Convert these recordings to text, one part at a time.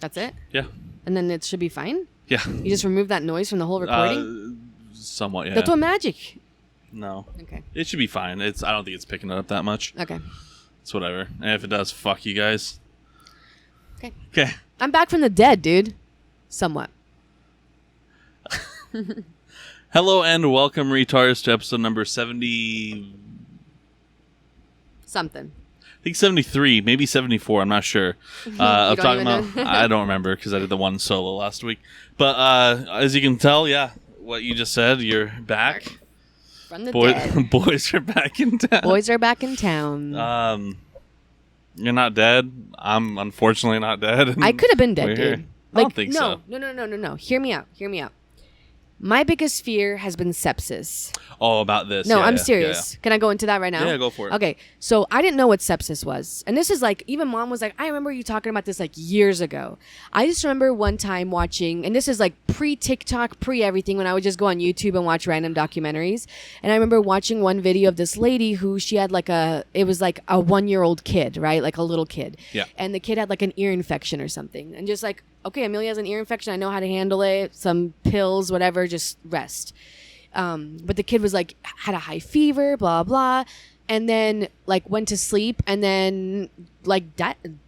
That's it? Yeah. And then it should be fine? Yeah. You just remove that noise from the whole recording? Somewhat, yeah. That's what magic. No. Okay. It should be fine. I don't think it's picking it up that much. Okay. It's whatever. And if it does, fuck you guys. Okay. Okay. I'm back from the dead, dude. Somewhat. Hello and welcome, retards, to episode number 70... Something. I think 73, maybe 74. I'm not sure. I'm talking about. I don't remember because I did the one solo last week. But as you can tell, yeah, what you just said, you're back. From the dead. Boys are back in town. Boys are back in town. You're not dead. I'm unfortunately not dead. I could have been dead, dude. Here. I don't think so. No. Hear me out. My biggest fear has been sepsis. Oh, about this. No, yeah, I'm yeah, serious. Yeah. Can I go into that right now? Yeah, go for it. Okay, so I didn't know what sepsis was. And this is like, even mom was like, I remember you talking about this like years ago. I just remember one time watching, and this is like pre-TikTok, pre-everything, when I would just go on YouTube and watch random documentaries. And I remember watching one video of this lady who she had like it was like a 1-year-old kid, right? Like a little kid. Yeah. And the kid had like an ear infection or something. And just like, okay, Amelia has an ear infection. I know how to handle it. Some pills, whatever, just rest. But the kid was like, had a high fever, blah, blah. And then like went to sleep and then like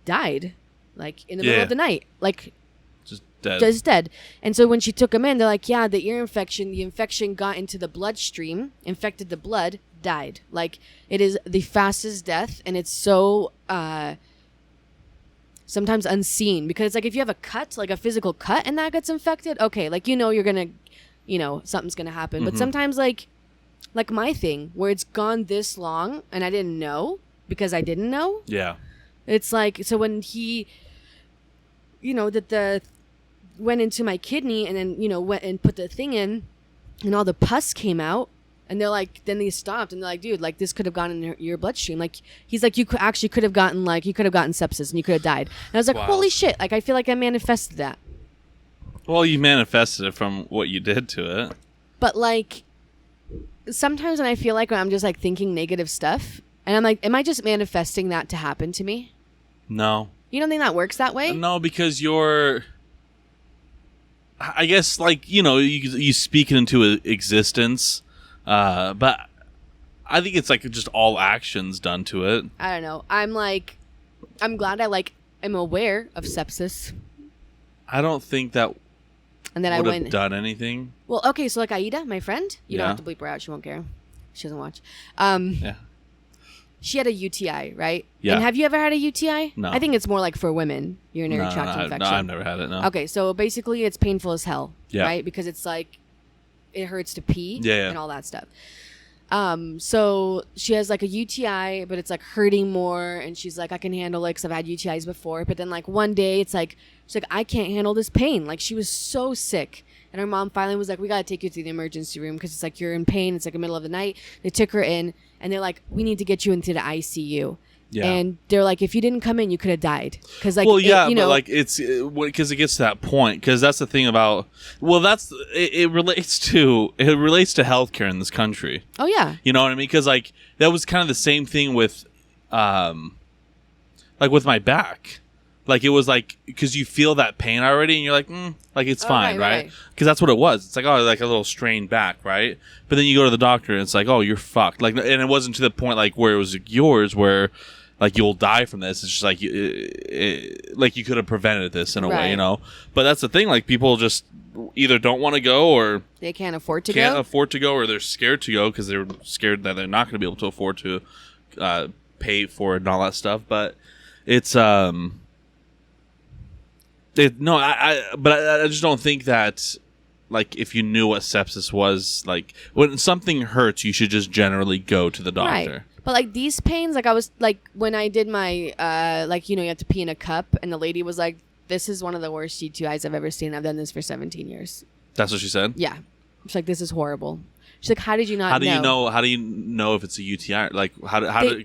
died like in the middle of the night. Like just dead. Just dead. And so when she took him in, they're like, yeah, the infection got into the bloodstream, infected the blood, died. Like it is the fastest death. And it's so, sometimes unseen, because like if you have a cut, like a physical cut, and that gets infected, okay, like you're gonna, something's gonna happen. Mm-hmm. But sometimes like my thing where it's gone this long and I didn't know because I didn't know. Yeah. It's like, so when he, went into my kidney and then went and put the thing in, and all the pus came out. And they're like, then they stopped and they're like, dude, like this could have gone in your bloodstream. Like he's like, you could have gotten sepsis and you could have died. And I was like, wow. Holy shit. Like I feel like I manifested that. Well, you manifested it from what you did to it. But like sometimes when I feel like I'm just like thinking negative stuff and I'm like, am I just manifesting that to happen to me? No. You don't think that works that way? No, because I guess like, you speak it into existence. But I think it's like just all actions done to it. I don't know. I'm glad I am aware of sepsis. I don't think that and then would have done anything. Well, okay, so like Aida, my friend, you don't have to bleep her out. She won't care. She doesn't watch. Yeah. She had a UTI, right? Yeah. And have you ever had a UTI? No. I think it's more like for women, urinary tract infection. No, I've never had it, no. Okay, so basically it's painful as hell, yeah. right? Because it's like, it hurts to pee and all that stuff. So she has like a UTI, but it's like hurting more. And she's like, I can handle it because I've had UTIs before. But then like one day it's like, she's like, I can't handle this pain. Like she was so sick. And her mom finally was like, we got to take you to the emergency room because it's like you're in pain. It's like the middle of the night. They took her in and they're like, we need to get you into the ICU. Yeah. And they're like, if you didn't come in, you could have died. Cause like, well, yeah, but like it's because it gets to that point. Because that's the thing about, it relates to healthcare in this country. Oh yeah. You know what I mean? Because like that was kind of the same thing with, like with my back. Like it was like because you feel that pain already, and you're like, like it's fine, right? Because that's what it was. It's like like a little strained back, right? But then you go to the doctor, and it's like, oh, you're fucked. Like, and it wasn't to the point like where it was like yours, where like you'll die from this. It's just like like you could have prevented this in a way, But that's the thing. Like people just either don't want to go or they can't afford to go, or they're scared to go because they're scared that they're not going to be able to afford to pay for it and all that stuff. But it's I just don't think that like if you knew what sepsis was, like when something hurts, you should just generally go to the doctor. Right. But like these pains, like I was like when I did my you have to pee in a cup, and the lady was like, "This is one of the worst UTIs I've ever seen. I've done this for 17 years." That's what she said. Yeah, she's like, "This is horrible." She's like, "How did you not know?" How do you know if it's a UTI? Like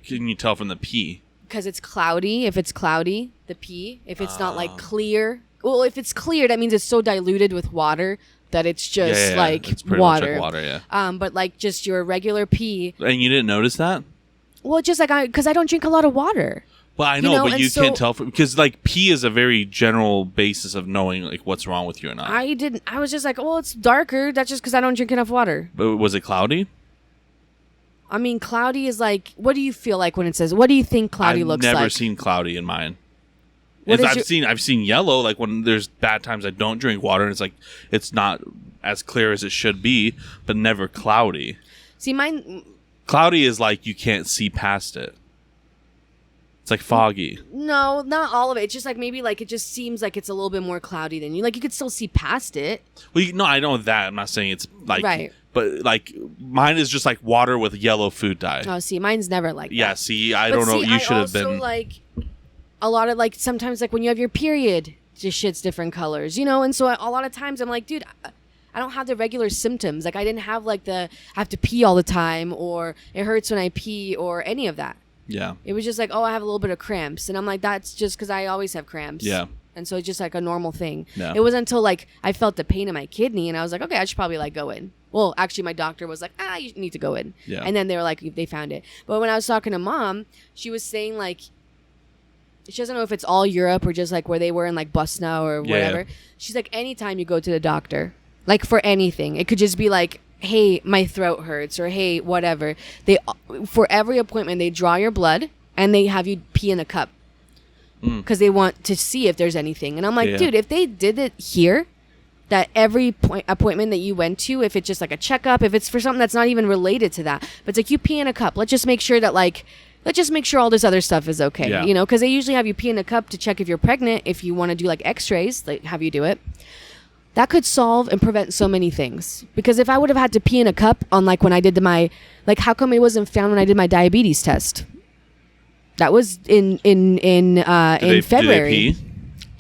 can you tell from the pee? Because it's cloudy. If it's cloudy, the pee. If it's not like clear, well, if it's clear, that means it's so diluted with water that it's just like it's pretty water. much like water, yeah. But like just your regular pee. And you didn't notice that? Well, just like because I don't drink a lot of water. Well, I know, but you can't tell because like pee is a very general basis of knowing like what's wrong with you or not. I was just like, oh, it's darker. That's just because I don't drink enough water. But was it cloudy? I mean, cloudy is like, what do you feel like when it says? What do you think cloudy looks like? I've never seen cloudy in mine. I've seen yellow. Like when there's bad times I don't drink water, and it's like it's not as clear as it should be, but never cloudy. See, mine. Cloudy is like you can't see past it. It's like foggy. No, not all of it. It's just like maybe like it just seems like it's a little bit more cloudy than you. Like you could still see past it. Well, no, I know that. I'm not saying it's like right. But like mine is just like water with yellow food dye. Oh, see, mine's never like that. Yeah, see, I don't know. You should have been. Also, like a lot of like sometimes like when you have your period, just shit's different colors, you know. And so a lot of times I'm like, dude, I don't have the regular symptoms. Like I didn't have like I have to pee all the time, or it hurts when I pee, or any of that. Yeah. It was just like, oh, I have a little bit of cramps. And I'm like, that's just because I always have cramps. Yeah. And so it's just like a normal thing. Yeah. It wasn't until like I felt the pain in my kidney and I was like, okay, I should probably like go in. Well, actually, my doctor was like, you need to go in. Yeah. And then they were like, they found it. But when I was talking to Mom, she was saying like, she doesn't know if it's all Europe or just like where they were in like Bosnia or whatever. Yeah. She's like, anytime you go to the doctor, like for anything, it could just be like, hey, my throat hurts, or hey, whatever. For every appointment, they draw your blood and they have you pee in a cup because they want to see if there's anything. And I'm like, dude, if they did it here, that every appointment that you went to, if it's just like a checkup, if it's for something that's not even related to that, but it's like you pee in a cup. Let's just make sure that let's just make sure all this other stuff is okay, you know, because they usually have you pee in a cup to check if you're pregnant. If you want to do like x-rays, like have you do it. That could solve and prevent so many things. Because if I would have had to pee in a cup on like when I did how come it wasn't found when I did my diabetes test? That was in February. Did they pee?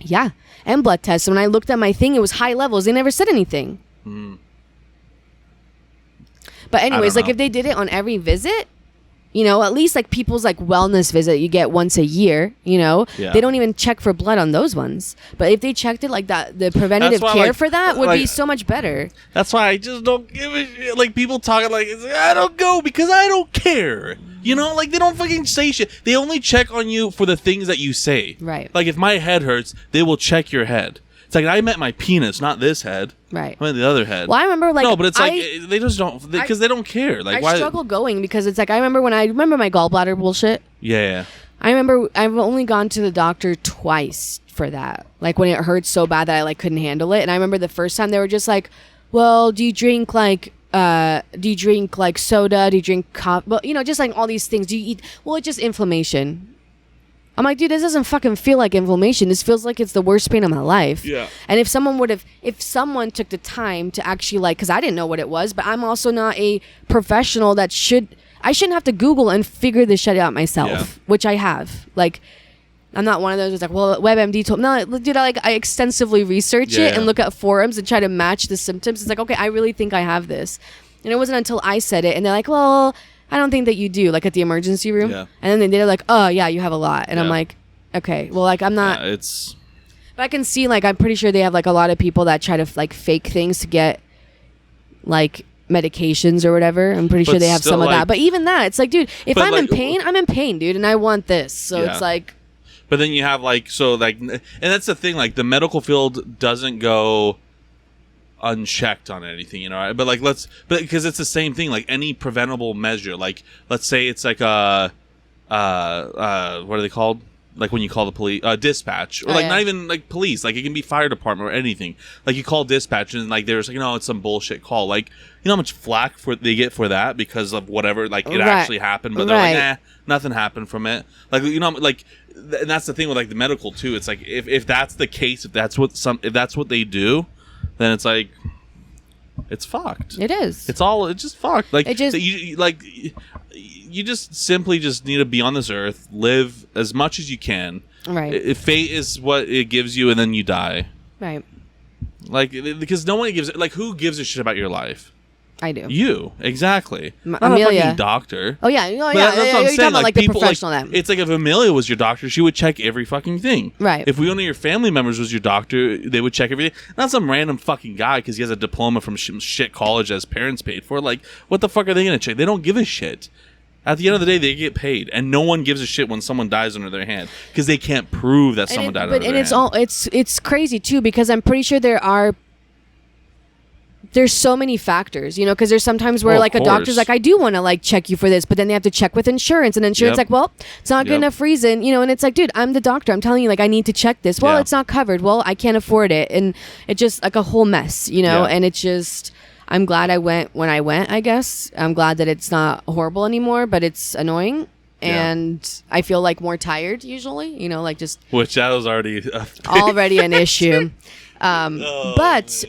Yeah, and blood tests. When I looked at my thing, it was high levels. They never said anything. But anyways, like if they did it on every visit, you know, at least like people's like wellness visit you get once a year, you know, they don't even check for blood on those ones. But if they checked it like that, the preventative care for that would be so much better. That's why I just don't give a shit. Like people talking like, I don't go because I don't care. You know, like they don't fucking say shit. They only check on you for the things that you say. Right. Like if my head hurts, they will check your head. It's like I meant my penis, not this head. Right. I meant the other head. Well, I remember like... No, but it's like they just don't... Because they don't care. Like I struggle going because it's like I remember my gallbladder bullshit. Yeah. I remember I've only gone to the doctor twice for that. Like when it hurt so bad that I like couldn't handle it. And I remember the first time they were just like, well, do you drink like soda? Do you drink coffee? Well, you know, just like all these things. Do you eat? Well, it's just inflammation. I'm like, dude, this doesn't fucking feel like inflammation. This feels like it's the worst pain of my life. Yeah. And if someone took the time to actually like, because I didn't know what it was, but I'm also not a professional I shouldn't have to Google and figure this shit out myself, which I have. Like, I'm not one of those who's like, well, WebMD told me. No, dude, I extensively research it and look at forums and try to match the symptoms. It's like, okay, I really think I have this. And it wasn't until I said it and they're like, well, I don't think that you do, like at the emergency room. Yeah. And then they're like, oh, yeah, you have a lot. And I'm like, okay, well, like I'm not. Yeah, but I can see, like, I'm pretty sure they have like a lot of people that try to like fake things to get like medications or whatever. I'm pretty sure they have some of that. But even that, it's like, dude, if I'm in pain, I'm in pain, dude. And I want this. So it's like. But then you have like, so like, and that's the thing, like the medical field doesn't go unchecked on anything, you know, but like because it's the same thing, like any preventable measure, like let's say it's like what are they called, like when you call the police, dispatch, or not even like police, like it can be fire department or anything, like you call dispatch and like there's like, you know, it's some bullshit call, like you know how much flack they get for that because of whatever, like it actually happened, but they're like, nah, nothing happened from it, like, you know, like, and that's the thing with like the medical too, it's like if that's the case, if that's what they do, then it's like, it's fucked. It is. It's just fucked. Like, you just simply just need to be on this earth, live as much as you can. Right. If fate is what it gives you, and then you die. Right. Like, because no one gives, like, who gives a shit about your life? I do. You, exactly. Not Amelia. a fucking doctor. Oh yeah, that's what I'm saying. You're talking about like people, the professional. Like, it's like if Amelia was your doctor, she would check every fucking thing. Right. If one of your family members was your doctor, they would check everything. Not some random fucking guy because he has a diploma from shit college that his parents paid for. Like, what the fuck are they gonna check? They don't give a shit. At the end of the day, they get paid, and no one gives a shit when someone dies under their hand because they can't prove that someone died under their hand. It's crazy too, because I'm pretty sure there's so many factors, because there's sometimes where like a doctor's like, I do want to like check you for this, but then they have to check with insurance, and insurance like, well, it's not good enough reason, and it's like, dude, I'm the doctor, I'm telling you, like, I need to check this. Well, it's not covered. Well, I can't afford it, and it's just like a whole mess, and it's just, I'm glad I went when I went. I guess I'm glad that it's not horrible anymore, but it's annoying. And I feel like more tired usually, like just, which that was already an issue. But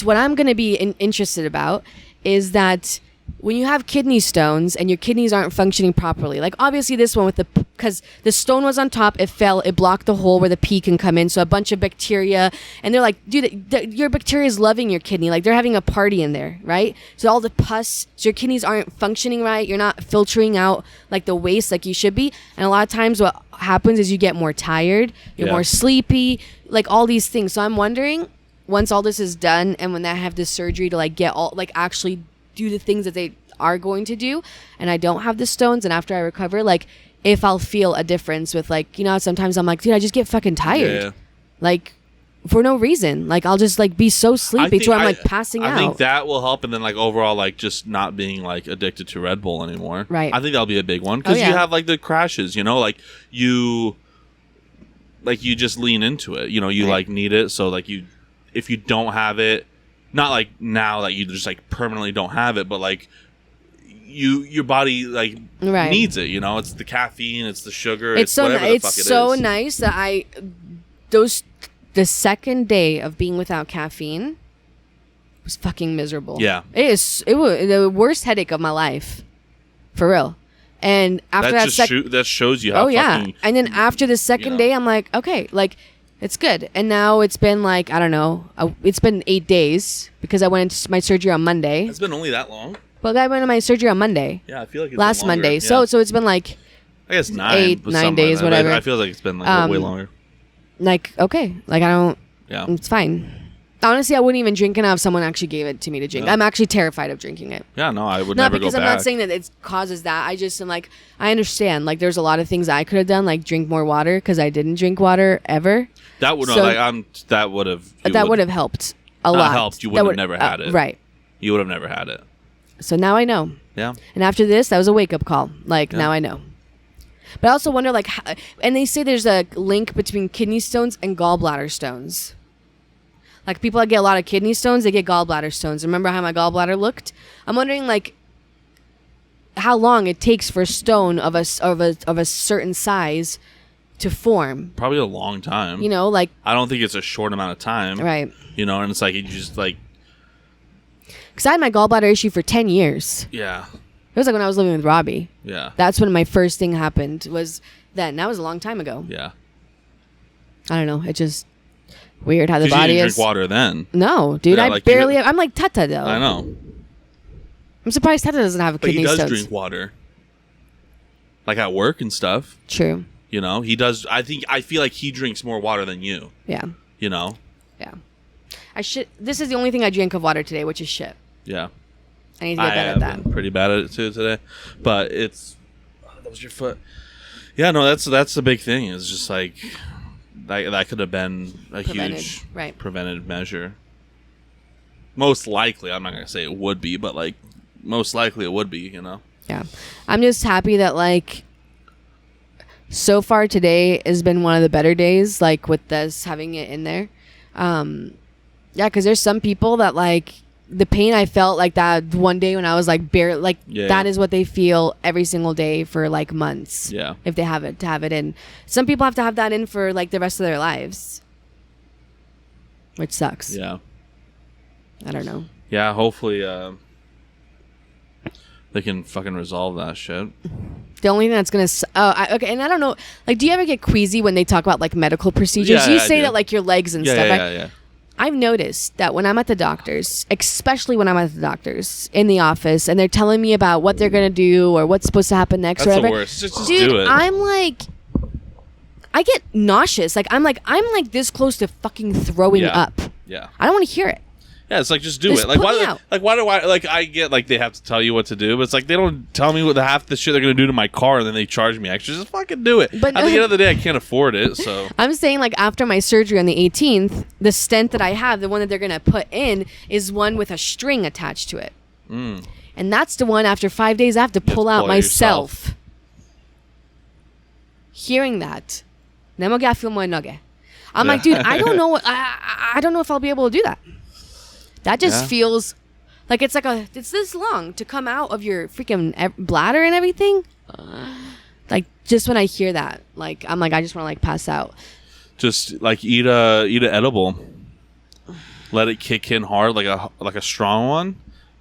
what I'm going to be interested about is that when you have kidney stones and your kidneys aren't functioning properly, like obviously this one because the stone was on top, it fell, it blocked the hole where the pee can come in. So a bunch of bacteria, and they're like, dude, your bacteria is loving your kidney. Like they're having a party in there, right? So all the pus, so your kidneys aren't functioning right. You're not filtering out like the waste like you should be. And a lot of times what happens is you get more tired, you're more sleepy, like all these things. So I'm wondering, once all this is done and when I have this surgery to like get all, like actually do the things that they are going to do, and I don't have the stones, and after I recover, like if I'll feel a difference with like, sometimes I'm like, dude, I just get fucking tired, like for no reason. Like I'll just like be so sleepy to where I'm like passing out. I think that will help, and then like overall like just not being like addicted to Red Bull anymore. Right. I think that'll be a big one because you have like the crashes, like you just lean into it. You like need it, so like if you don't have it, not like now that you just like permanently don't have it, but like your body like needs it. It's the caffeine, it's the sugar, it's whatever the fuck it is. It's so nice that the second day of being without caffeine was fucking miserable. Yeah, it was the worst headache of my life, for real. And after that shows you how. And then after the second day, I'm like, okay, like. It's good. And now it's been like, I don't know, it's been 8 days because I went into my surgery on Monday. It's been only that long? Well, I went to my surgery on Monday. Yeah, I feel like it's last been longer. Monday. Yeah. So it's been like I guess 9 days, whatever. I feel like it's been like way longer. Like, okay. Like I don't, it's fine. Honestly, I wouldn't even drink it if someone actually gave it to me to drink. Yeah. I'm actually terrified of drinking it. Yeah, no, I would never go back. Not because I'm not saying that it causes that. I just am like, I understand. Like, there's a lot of things I could have done, like drink more water, because I didn't drink water ever. That would that would have helped a lot. Helped. You would have never had it. Right. You would have never had it. So now I know. Yeah. And after this, that was a wake up call. Like now I know. But I also wonder, like, and they say there's a link between kidney stones and gallbladder stones. Like people that get a lot of kidney stones, they get gallbladder stones. Remember how my gallbladder looked? I'm wondering, like, how long it takes for a stone of a certain size to form. Probably a long time. Like I don't think it's a short amount of time. Right. And it's like you just like. Because I had my gallbladder issue for 10 years. Yeah. It was like when I was living with Robbie. Yeah. That's when my first thing happened. Was then. That was a long time ago. Yeah. I don't know. It just. Weird how the body you didn't is. Drink water then. No, dude. I barely. I'm like Tata though. I know. I'm surprised Tata doesn't have a kidney stones. But he does drink water. Like at work and stuff. True. He does. I feel like he drinks more water than you. Yeah. Yeah. This is the only thing I drank of water today, which is shit. Yeah. I need to get better at that. I'm pretty bad at it too today, but it's. Oh, that was your foot. Yeah, no, that's the big thing. It's just like. That could have been a huge preventive measure. Most likely, I'm not going to say it would be, but like most likely it would be, Yeah. I'm just happy that like so far today has been one of the better days, like with this having it in there. Yeah, because there's some people that like the pain I felt like that one day when I was like bare, like that is what they feel every single day for like months. Yeah. If they have it, to have it in. Some people have to have that in for like the rest of their lives, which sucks. Yeah. I don't know. Yeah. Hopefully, they can fucking resolve that shit. The only thing that's gonna okay, and I don't know, like, do you ever get queasy when they talk about like medical procedures? You say that like your legs and stuff. Yeah. I've noticed that when I'm at the doctor's, especially when I'm at the doctor's in the office, and they're telling me about what they're gonna do or what's supposed to happen next, that's or whatever. The worst. Just dude, do it. I'm like, I get nauseous. I'm like this close to fucking throwing up. Yeah. I don't want to hear it. Yeah, it's like just do it. Like why do I like I get like they have to tell you what to do, but it's like they don't tell me what half the shit they're gonna do to my car and then they charge me extra. Just fucking do it. But at the end of the day, I can't afford it. So I'm saying like after my surgery on the 18th, the stent that I have, the one that they're gonna put in, is one with a string attached to it, and that's the one. After 5 days, I have to pull out myself. Hearing that, I'm like, dude, I don't know. I don't know if I'll be able to do that. That just feels like it's this long to come out of your freaking bladder and everything. Like just when I hear that, like I'm like I just want to like pass out. Just like eat a edible, let it kick in hard like a strong one,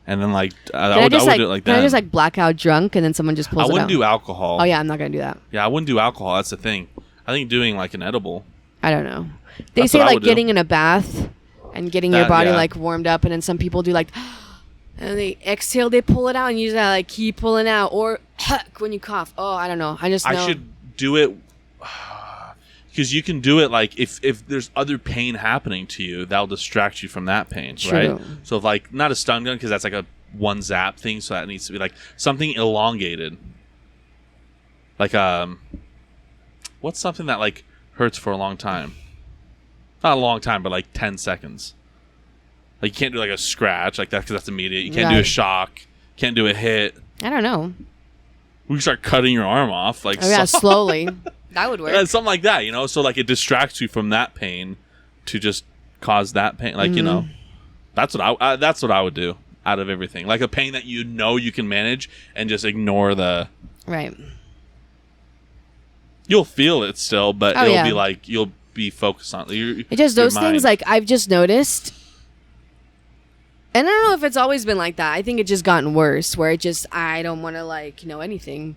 and then like I would do it like that. Can I just like black out drunk and then someone just pulls it out? I wouldn't do alcohol. Oh yeah, I'm not gonna do that. Yeah, I wouldn't do alcohol. That's the thing. I think doing like an edible. I don't know. They say like getting in a bath and getting your body like warmed up, and then some people do like, and they exhale, they pull it out, and you just like keep pulling out, or when you cough. Oh, I don't know. I should do it because you can do it like if there's other pain happening to you, that'll distract you from that pain, right? So like not a stun gun because that's like a one zap thing, so that needs to be like something elongated, like what's something that like hurts for a long time? Not a long time, but like 10 seconds. Like you can't do like a scratch like that because that's immediate. You can't do a shock. Can't do a hit. I don't know. We can start cutting your arm off, like slowly. That would work. Yeah, something like that, you know. So like it distracts you from that pain to just cause that pain. Like you know, that's what I would do out of everything. Like a pain that you know you can manage and just ignore the. Right. You'll feel it still, but it'll be like you'll be focused on it. Just those things like I've just noticed, and I don't know if it's always been like that. I think it just gotten worse where I don't want to like know anything.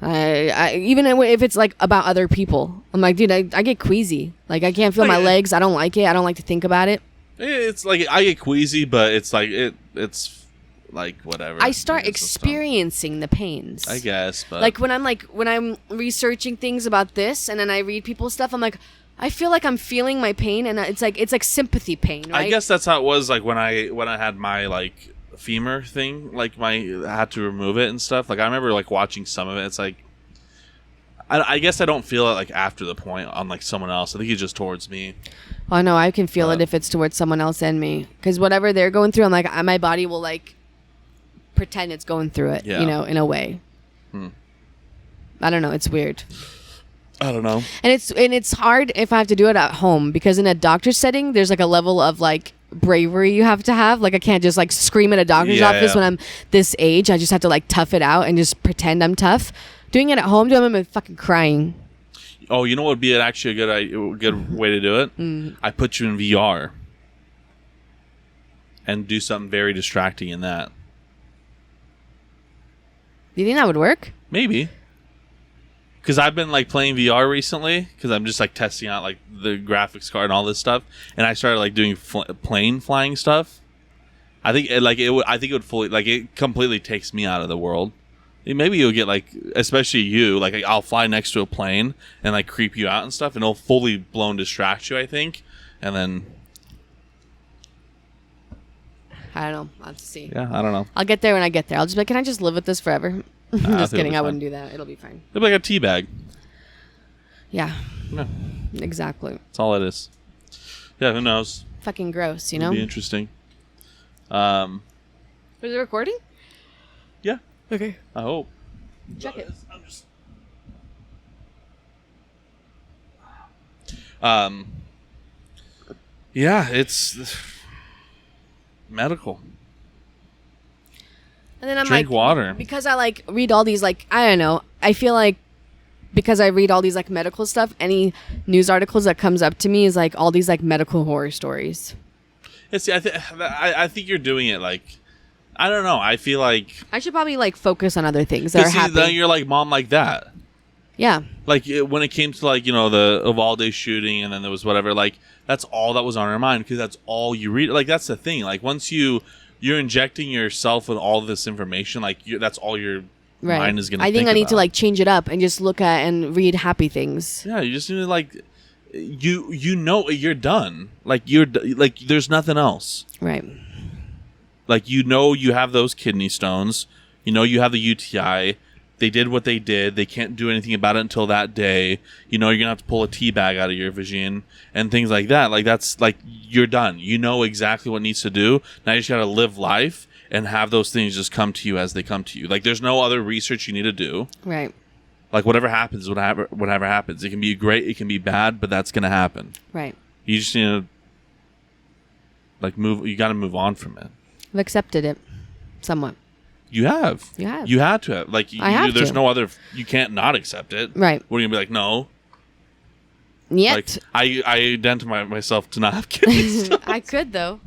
I even if it's like about other people, I'm like, dude, I get queasy. Like I can't feel my legs. I don't like it. I don't like to think about it. It's like I get queasy, but it's like it's like whatever. I start experiencing the pains, I guess, but like when I'm researching things about this and then I read people's stuff, I'm like I feel like I'm feeling my pain, and it's like sympathy pain, right? I guess that's how it was like when I had my like femur thing, like I had to remove it and stuff. Like I remember like watching some of it. It's like I guess I don't feel it like after the point on like someone else. I think it's just towards me. Oh no, I can feel it if it's towards someone else and me, because whatever they're going through, I'm like my body will like pretend it's going through it, you know, in a way. I don't know. It's weird. I don't know. And it's hard if I have to do it at home, because in a doctor's setting, there's like a level of like bravery you have to have. Like I can't just like scream at a doctor's office when I'm this age. I just have to like tough it out and just pretend I'm tough. Doing it at home, I'm fucking crying. Oh, you know what would be actually a good way to do it? I put you in VR and do something very distracting in that. Do you think that would work? Maybe. Because I've been like playing VR recently, because I'm just like testing out like the graphics card and all this stuff, and I started like doing plane flying stuff. I think it would fully like it completely takes me out of the world. Maybe you'll get like, especially you, like I'll fly next to a plane and like creep you out and stuff, and it'll fully blown distract you, I think, and then. I don't know. I'll have to see. Yeah, I don't know. I'll get there when I get there. I'll just be like, can I just live with this forever? Just kidding. I wouldn't do that. It'll be fine. It'll be like a tea bag. Yeah. Exactly. That's all it is. Yeah, who knows? Fucking gross, you know? It'll be interesting. Is it recording? Yeah. Okay. I hope. Check it. Yeah, it's medical. And then I'm drink water. Because I like read all these like, I don't know, I feel like because I read all these like medical stuff, any news articles that comes up to me is like all these like medical horror stories. I think you're doing it like, I don't know. I feel like I should probably like focus on other things that are happening. Then you're like mom like that. Yeah. Like when it came to like, you know, the Uvalde shooting, and then there was whatever, like that's all that was on our mind, because that's all you read. Like that's the thing. Like once you're injecting yourself with all this information, like that's all your mind is going to think I think I need to like change it up and just look at and read happy things. Yeah, you just need to like, you know you're done. Like there's nothing else. Right. Like you have those kidney stones. You have the UTI. They did what they did. They can't do anything about it until that day. You're gonna have to pull a tea bag out of your vagina and things like that. Like that's like you're done. You know exactly what needs to do. Now you just gotta live life and have those things just come to you as they come to you. Like there's no other research you need to do. Right. Like whatever happens, whatever happens. It can be great, it can be bad, but that's gonna happen. Right. You just need to like move. You gotta move on from it. I've accepted it, somewhat. You have. You have. You had to have. Like, there's no other. You can't not accept it. Right. What are you gonna be like? No. Yet. Like, I identify myself to not have kids. I could though.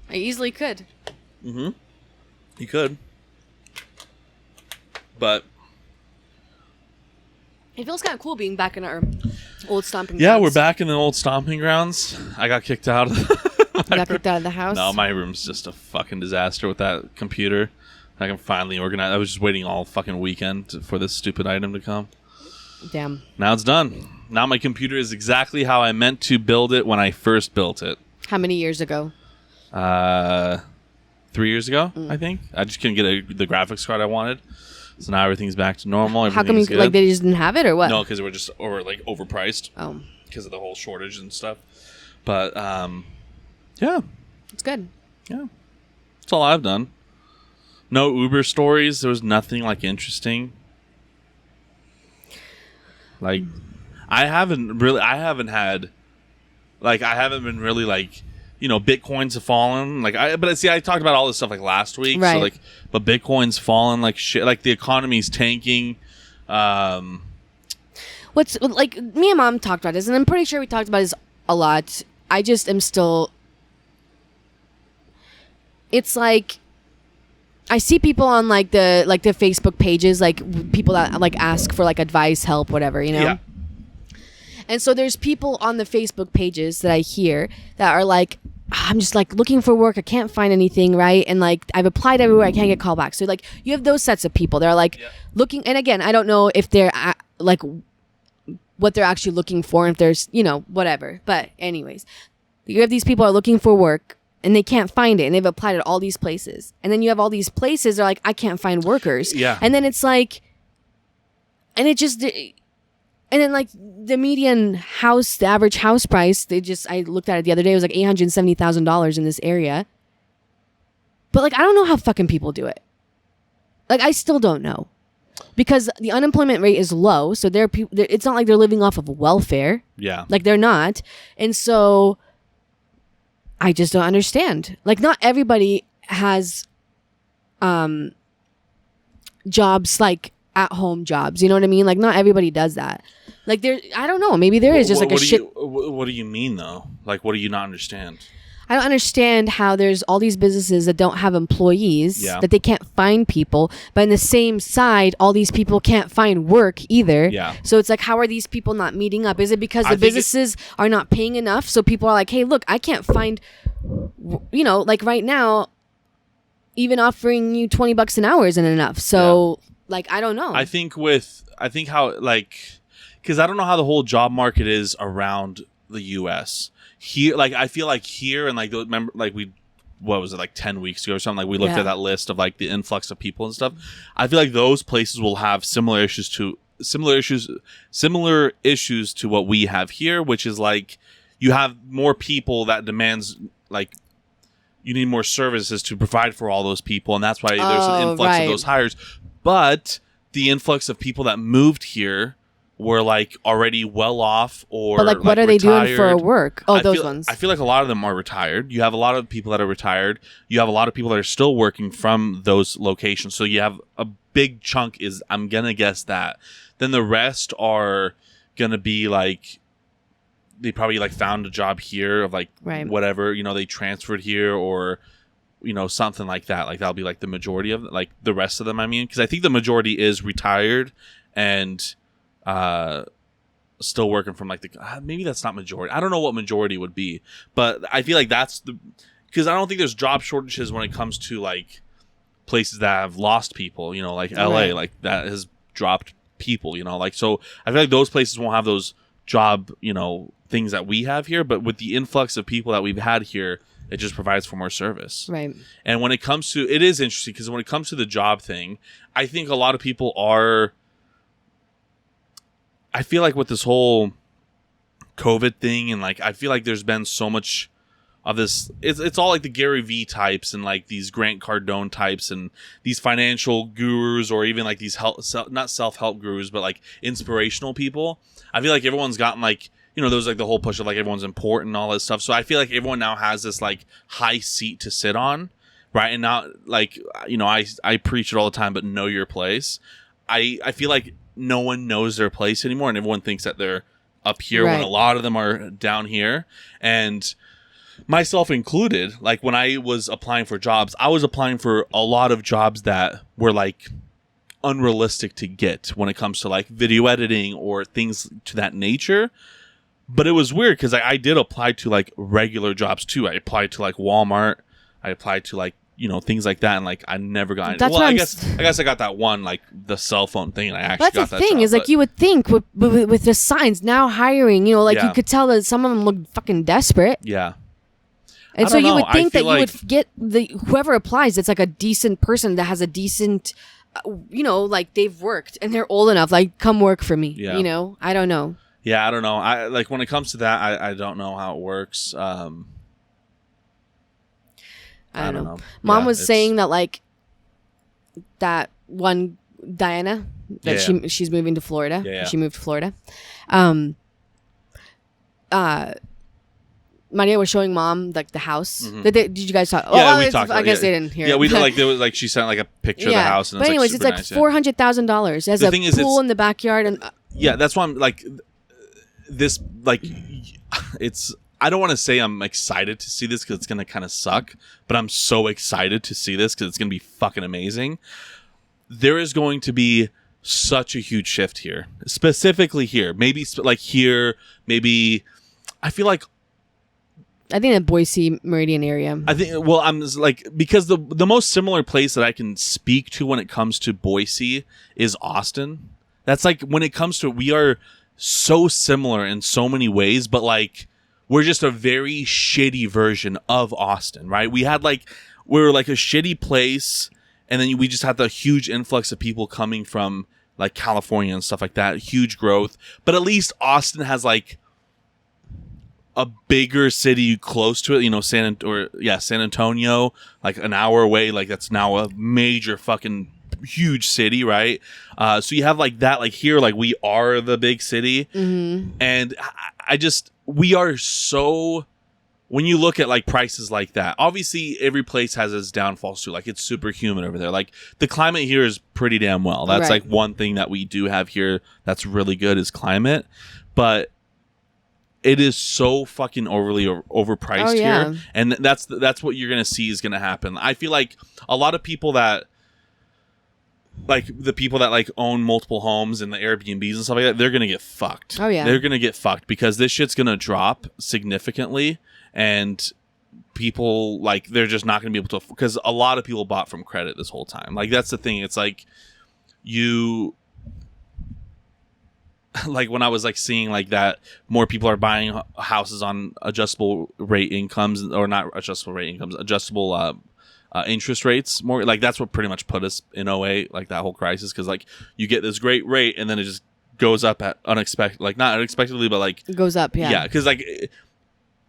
I easily could. Mm-hmm. You could. But. It feels kind of cool being back in our old stomping grounds. Yeah, we're back in the old stomping grounds. I got kicked out of the house? No, my room's just a fucking disaster with that computer. I can finally organize. I was just waiting all fucking weekend for this stupid item to come. Damn. Now it's done. Now my computer is exactly how I meant to build it when I first built it. How many years ago? 3 years ago, I think. I just couldn't get the graphics card I wanted. So now everything's back to normal. How come they just didn't have it or what? No, because we're just overpriced. Oh. Because of the whole shortage and stuff. But yeah. It's good. Yeah. That's all I've done. No Uber stories. There was nothing like interesting. Like I haven't been really like, Bitcoins have fallen. Like I talked about all this stuff like last week. Right. So like, but Bitcoin's fallen like shit. Like the economy's tanking. What's like me and Mom talked about this, and I'm pretty sure we talked about this a lot. I just am still. It's like I see people on like the Facebook pages, like people that like ask for like advice, help, whatever, Yeah. And so there's people on the Facebook pages that I hear that are like, I'm just like looking for work. I can't find anything, right? And like I've applied everywhere. I can't get called back. So like you have those sets of people. They're like looking. And again, I don't know if they're like what they're actually looking for. If there's whatever. But anyways, you have these people are looking for work and they can't find it, and they've applied at all these places. And then you have all these places. They're like, I can't find workers. Yeah. And then it's like, and it just. And then, like, the median house, the average house price, I looked at it the other day, it was like $870,000 in this area. But, like, I don't know how fucking people do it. Like, I still don't know. Because the unemployment rate is low, so it's not like they're living off of welfare. Yeah. Like, they're not. And so, I just don't understand. Like, not everybody has jobs, like, at-home jobs. You know what I mean? Like, not everybody does that. Like, I don't know. Maybe there is just like a shit. What do you mean, though? Like, what do you not understand? I don't understand how there's all these businesses that don't have employees, that they can't find people. But on the same side, all these people can't find work either. Yeah. So it's like, how are these people not meeting up? Is it because the businesses are not paying enough? So people are like, hey, look, I can't find, like right now, even offering you $20 an hour isn't enough. So... Yeah. Like, I don't know. I think how, like, because I don't know how the whole job market is around the U.S. Here, like, I feel like here and, like, remember, like, what was it, like 10 weeks ago or something? Like, we looked at that list of, like, the influx of people and stuff. I feel like those places will have similar issues to what we have here, which is, like, you have more people that demands, like, you need more services to provide for all those people, and that's why there's an influx of those hires. But the influx of people that moved here were like already well off or but like what are retired. They doing for work? Oh, those ones. I feel like a lot of them are retired. You have a lot of people that are retired. You have a lot of people that are still working from those locations. So you have a big chunk is, I'm going to guess that. Then the rest are going to be like, they probably like found a job here of like whatever, they transferred here or... something like that. Like that'll be like the majority of like the rest of them. I mean, because I think the majority is retired and still working from like maybe that's not majority. I don't know what majority would be, but I feel like that's because I don't think there's job shortages when it comes to like places that have lost people. Like LA, like that has dropped people. Like so I feel like those places won't have those job, things that we have here, but with the influx of people that we've had here, it just provides for more service. Right. And when it comes to, it is interesting because when it comes to the job thing, I think a lot of people I feel like with this whole COVID thing and like, I feel like there's been so much of this, it's all like the Gary Vee types and like these Grant Cardone types and these financial gurus, or even like these not self-help gurus, but like inspirational people. I feel like everyone's gotten like, there was like the whole push of like everyone's important and all this stuff. So I feel like everyone now has this like high seat to sit on, right? And now like, I preach it all the time, but know your place. I feel like no one knows their place anymore, and everyone thinks that they're up here when a lot of them are down here. And myself included, like when I was applying for jobs, I was applying for a lot of jobs that were like unrealistic to get when it comes to like video editing or things to that nature. But it was weird because I did apply to like regular jobs too. I applied to like Walmart. I applied to like, things like that, and like I never got any. Well, I guess I got that one, like the cell phone thing, and I actually got that job. That's the thing, is like you would think with the signs now hiring, you could tell that some of them look fucking desperate. Yeah. And so you would think that you would get whoever applies, it's like a decent person that has a decent, like they've worked and they're old enough, like come work for me. Yeah. I don't know. Yeah, I don't know. I like when it comes to that, I don't know how it works. I don't know. Mom was saying that like that one Diana that she's moving to Florida. Yeah. She moved to Florida. Maria was showing Mom like the house. Mm-hmm. Did you guys talk? Yeah, we talked. I guess they didn't hear. Yeah, we did. Like there was like she sent like a picture of the house. And but anyways, it's like $400,000. There's a pool in the backyard, and yeah, that's why I'm like this. Like it's. I don't want to say I'm excited to see this because it's gonna kind of suck, but I'm so excited to see this because it's gonna be fucking amazing. There is going to be such a huge shift here, specifically here. Maybe like here. Maybe I feel like. I think the Boise Meridian area. I think, well, I'm like, because the most similar place that I can speak to when it comes to Boise is Austin. That's like, when it comes to, we are so similar in so many ways, but like, we're just a very shitty version of Austin, right? We were like a shitty place, and then we just had the huge influx of people coming from like California and stuff like that, huge growth. But at least Austin has like a bigger city close to it, San Antonio, like an hour away, like that's now a major fucking huge city, right? So you have like that, like here, like we are the big city, and we are so. When you look at like prices like that, obviously every place has its downfalls too. Like it's super humid over there. Like the climate here is pretty damn well. That's like one thing that we do have here that's really good is climate, but it is so fucking overly overpriced here, and that's what you're gonna see is gonna happen. I feel like a lot of people that, like the people that like own multiple homes and the Airbnbs and stuff like that, they're gonna get fucked. Oh yeah, they're gonna get fucked because this shit's gonna drop significantly, and people like they're just not gonna be able to, because a lot of people bought from credit this whole time. Like that's the thing. It's like like when I was like seeing like that more people are buying houses on adjustable rate incomes, or not adjustable rate incomes, adjustable interest rates, more like that's what pretty much put us in '08, like that whole crisis, because like you get this great rate and then it just goes up at unexpected, like not unexpectedly, but like it goes up. Yeah, because like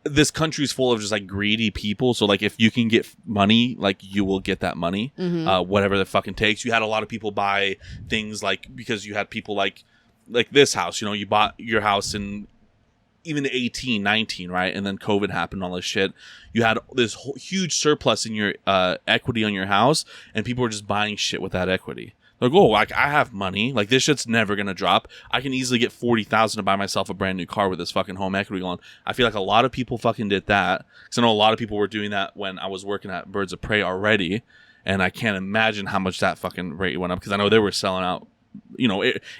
this country's full of just like greedy people, so like if you can get money, like you will get that money, whatever the fucking takes. You had a lot of people buy things like, because you had people like this house, you bought your house in even 18, 19, right? And then COVID happened, all this shit. You had this whole huge surplus in your equity on your house, and people were just buying shit with that equity. They're like, oh, like I have money. Like this shit's never gonna drop. I can easily get $40,000 to buy myself a brand new car with this fucking home equity loan. I feel like a lot of people fucking did that, because I know a lot of people were doing that when I was working at Birds of Prey already, and I can't imagine how much that fucking rate went up, because I know they were selling out.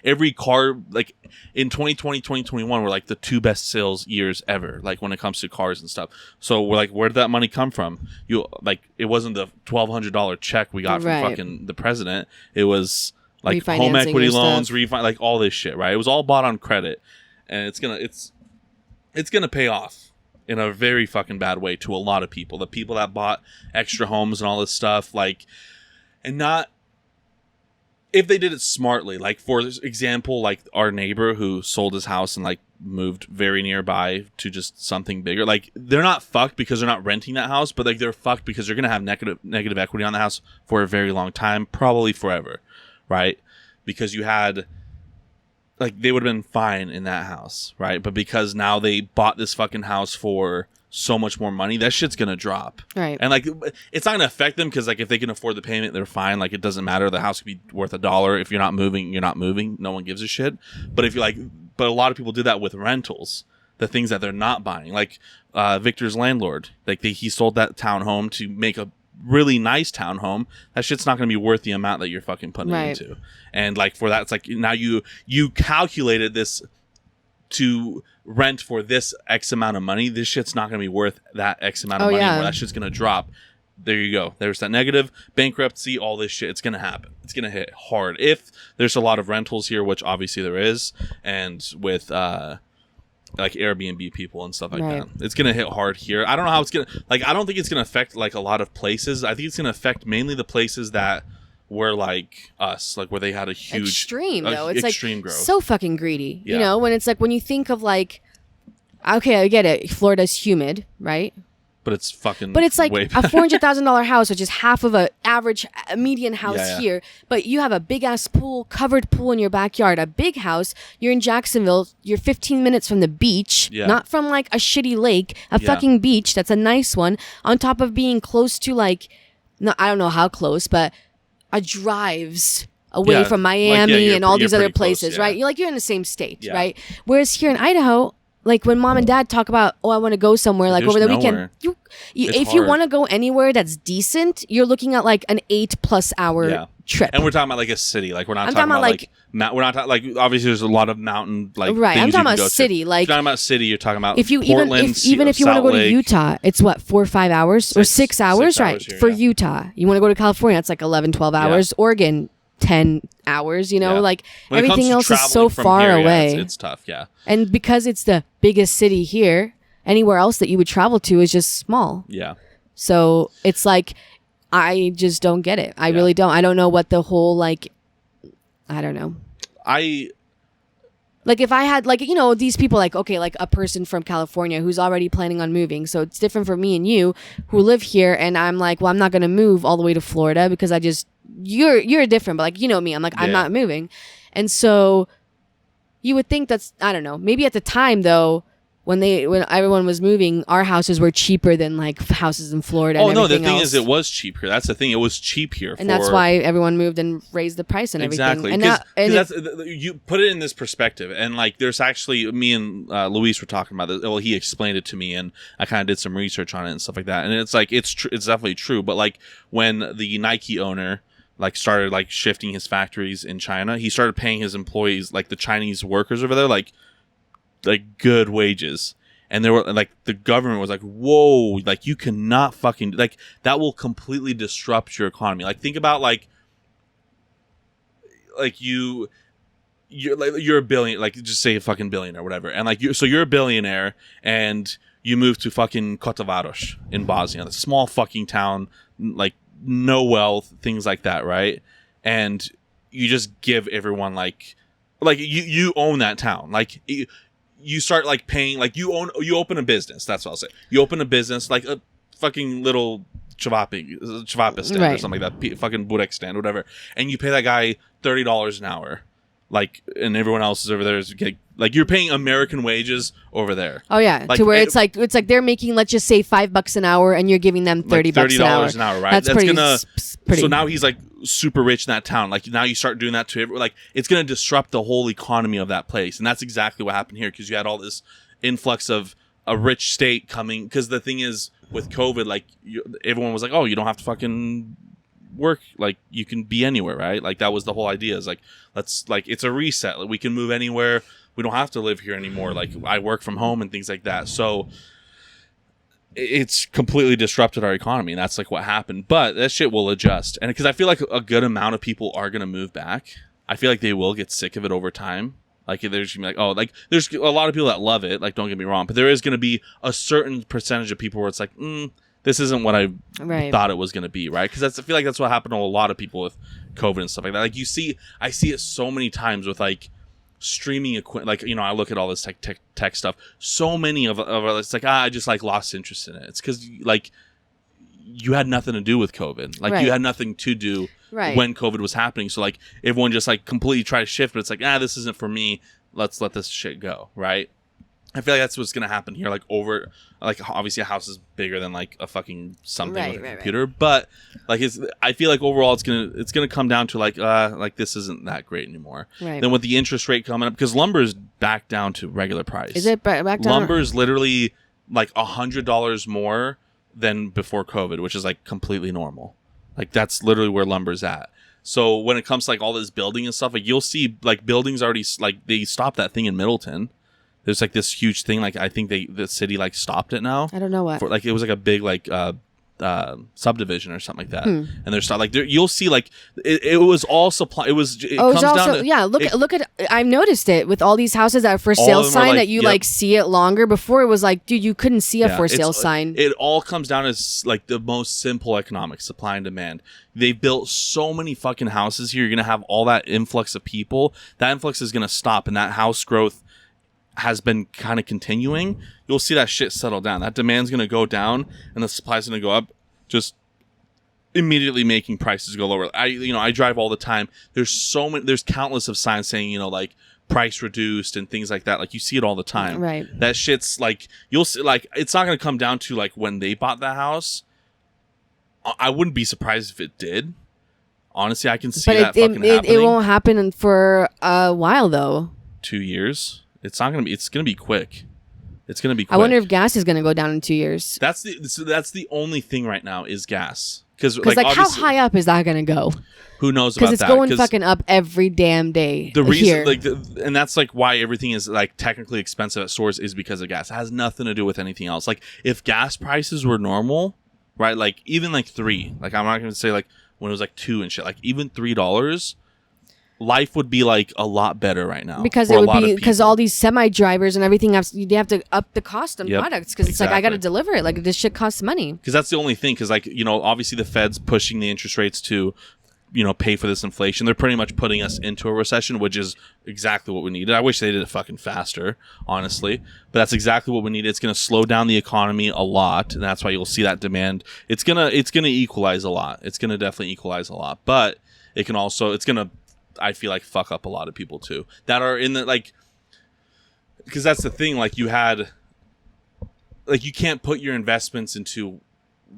Every car, like in 2020, 2021 were like the two best sales years ever, like when it comes to cars and stuff. So we're like, where did that money come from? It wasn't the $1,200 check we got from fucking the president. It was like home equity loans, like all this shit, right? It was all bought on credit. and it's gonna pay off in a very fucking bad way to a lot of people. The people that bought extra homes and all this stuff, like, and not if they did it smartly. Like, for example, like our neighbor who sold his house and like moved very nearby to just something bigger. Like, they're not fucked because they're not renting that house, but like they're fucked because they're gonna have negative equity on the house for a very long time, probably forever, right? Because you had, like, they would have been fine in that house, right? But because now they bought this fucking house for so much more money, that shit's gonna drop, right? And like, it's not gonna affect them because like if they can afford the payment, they're fine. Like, it doesn't matter. The house could be worth $1. If you're not moving, you're not moving. No one gives a shit. But if you're like, but a lot of people do that with rentals, the things that they're not buying. Like Victor's landlord, like he sold that townhome to make a really nice townhome. That shit's not gonna be worth the amount that you're fucking putting it into. And like for that, it's like now you calculated this to rent for this X amount of money. This shit's not going to be worth that X amount of money anymore. That shit's going to drop. There you go. There's that negative bankruptcy, all this shit. It's going to happen. It's going to hit hard. If there's a lot of rentals here, which obviously there is, and with like Airbnb people and stuff like that, it's going to hit hard here. I don't know how it's going to, like, I don't think it's going to affect like a lot of places. I think it's going to affect mainly the places that were like us, like where they had a huge extreme though. It's extreme like growth. So fucking greedy, you know. When it's like, when you think of like, okay, I get it, Florida's humid, right? But it's fucking. But it's like a $400,000 house, which is half of a average median house here. But you have a big ass pool, covered pool in your backyard, a big house. You're in Jacksonville. You're 15 minutes from the beach, not from like a shitty lake, a fucking beach that's a nice one. On top of being close to like, no, I don't know how close, but drives away from Miami and all these other places, right? You're in the same state, right? Whereas here in Idaho, like when mom and dad talk about, oh, I want to go somewhere, like over the weekend, if you want to go anywhere that's decent, you're looking at like an 8+ hour trip. And we're talking about like a city, like we're not talking about like we're not talking like, obviously there's a lot of mountain like right. I'm talking about city, like if you're talking about city, you're talking about if you Portland, even if you want to go to Utah, it's what, 4 or 5 hours or 6 hours, right? Here, for Utah, you want to go to California, it's like 11-12 hours. Oregon, 10 hours. You know, like when everything else is so far away. It's tough, And because it's the biggest city here, anywhere else that you would travel to is just small. So it's like, I just don't get it. I really don't. I don't know what the whole like. I don't know. Like if I had like, you know, these people like, okay, like a person from California who's already planning on moving. So it's different for me and you who live here. And I'm like, well, I'm not going to move all the way to Florida because you're different. But like, you know me, I'm like, I'm not moving. And so you would think that's, I don't know, maybe at the time though, when everyone was moving, our houses were cheaper than like houses in Florida. Oh, no, the thing else. Is, it was cheap here. That's the thing. It was cheap here. And that's why everyone moved and raised the price and everything. Exactly. You put it in this perspective. And like, there's actually, me and Luis were talking about this. Well, he explained it to me and I kind of did some research on it and stuff like that. And it's like, it's definitely true. But like when the Nike owner like started like shifting his factories in China, he started paying his employees, like the Chinese workers over there, like good wages. And they were like, the government was like, whoa, like you cannot fucking, like that will completely disrupt your economy. Like think about like you're a billion, like just say a fucking billionaire or whatever. And like you're a billionaire and you move to fucking Kotavaros in Bosnia, a small fucking town, like no wealth, things like that, right? And you just give everyone like you own that town. Like you start like paying, like you open a business. That's what I'll say. You open a business like a fucking little chivapa stand or something like that, fucking burek stand, whatever. And you pay that guy $30 an hour, like, and everyone else is over there is like you're paying American wages over there. Oh yeah, like, to where it's like they're making, let's just say $5 an hour, and you're giving them $30 an hour, right? That's pretty. So now he's like super rich in that town. Like now you start doing that to everyone. Like it's gonna disrupt the whole economy of that place, and that's exactly what happened here because you had all this influx of a rich state coming. Because the thing is with COVID, like everyone was like, oh, you don't have to fucking work, like you can be anywhere, right? Like that was the whole idea. Is like, let's, like, it's a reset, like we can move anywhere, we don't have to live here anymore, like I work from home and things like that. So it's completely disrupted our economy, and that's like what happened. But that shit will adjust, and because I feel like a good amount of people are going to move back. I feel like they will get sick of it over time, Like there's gonna be like, oh, like there's a lot of people that love it. Like don't get me wrong, but there is gonna be a certain percentage of people where it's like, this isn't what I thought it was gonna be, right? Because I feel like that's what happened to a lot of people with COVID and stuff like that. Like I see it so many times with like streaming equipment. Like I look at all this tech stuff. So many of it's like I just like lost interest in it. It's because like you had nothing to do with COVID. Like you had nothing to do. Right. When COVID was happening. So like everyone just like completely tried to shift, but it's like, this isn't for me. Let's let this shit go. Right. I feel like that's what's going to happen here. Like obviously a house is bigger than like a fucking something with a computer, but like I feel like overall it's going to come down to like this isn't that great anymore. Right. Then with the interest rate coming up, because lumber is back down to regular price. Is it back down? Lumber is literally like $100 more than before COVID, which is like completely normal. Like that's literally where lumber's at. So when it comes to like all this building and stuff, like you'll see like buildings already like they stopped that thing in Middleton. There's like this huge thing. Like I think the city like stopped it now. I don't know what. Like it was like a big like subdivision or something like that. And there's like you'll see like it was all supply. It comes also, down to look at I've noticed it with all these houses that are for sale sign like, that you like see it longer. Before it was like, dude, you couldn't see a for sale sign. It all comes down to like the most simple economics, supply and demand. They built so many fucking houses here. You're gonna have all that influx of people. That influx is gonna stop, and that house growth has been kind of continuing. You'll see that shit settle down. That demand's going to go down and the supply's going to go up, just immediately making prices go lower. I drive all the time. There's countless of signs saying, like price reduced and things like that. Like you see it all the time. Right. That shit's like, you'll see, like, it's not going to come down to like when they bought that house. I wouldn't be surprised if it did. Honestly, I can see that fucking happening. It won't happen for a while though. 2 years. It's not gonna be. It's gonna be quick. It's gonna be quick. I wonder if gas is gonna go down in 2 years. That's the only thing right now is gas. Because like how high up is that gonna go? Who knows about that? Because it's going fucking up every damn day. The reason, here. like, and that's like why everything is like technically expensive at stores is because of gas. It has nothing to do with anything else. Like if gas prices were normal, right? Like even like $3. Like I'm not gonna say like when it was like $2 and shit. Like even $3. Life would be like a lot better right now because it would be because all these semi drivers and everything they have to up the cost on products because it's like I got to deliver it, like this shit costs money. Because that's the only thing. Because like obviously the Fed's pushing the interest rates to pay for this inflation. They're pretty much putting us into a recession, which is exactly what we needed. I wish they did it fucking faster, honestly, but that's exactly what we need. It's going to slow down the economy a lot, and that's why you'll see that demand. It's gonna equalize a lot. It's gonna definitely equalize a lot, but it's gonna I feel like fuck up a lot of people too that are in the like, because that's the thing. Like you can't put your investments into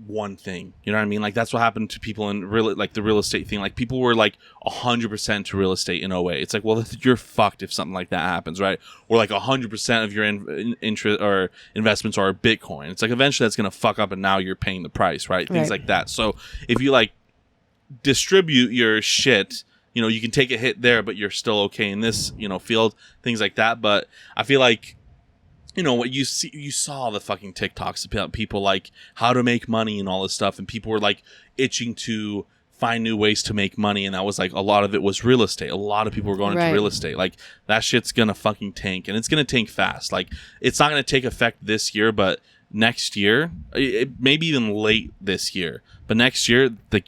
one thing. You know what I mean? Like that's what happened to people in the real estate thing. Like people were like 100% to real estate in 08. It's like, well, you're fucked if something like that happens, right? Or like 100% of your interest or investments are Bitcoin. It's like eventually that's gonna fuck up, and now you're paying the price, right? Things like that. So if you like distribute your shit. You can take a hit there, but you're still okay in this, field, things like that. But I feel like, what you saw the fucking TikToks about people like how to make money and all this stuff. And people were like itching to find new ways to make money. And that was like, a lot of it was real estate. A lot of people were going into real estate. Like that shit's going to fucking tank, and it's going to tank fast. Like it's not going to take effect this year, but next year, maybe even late this year, but next year, like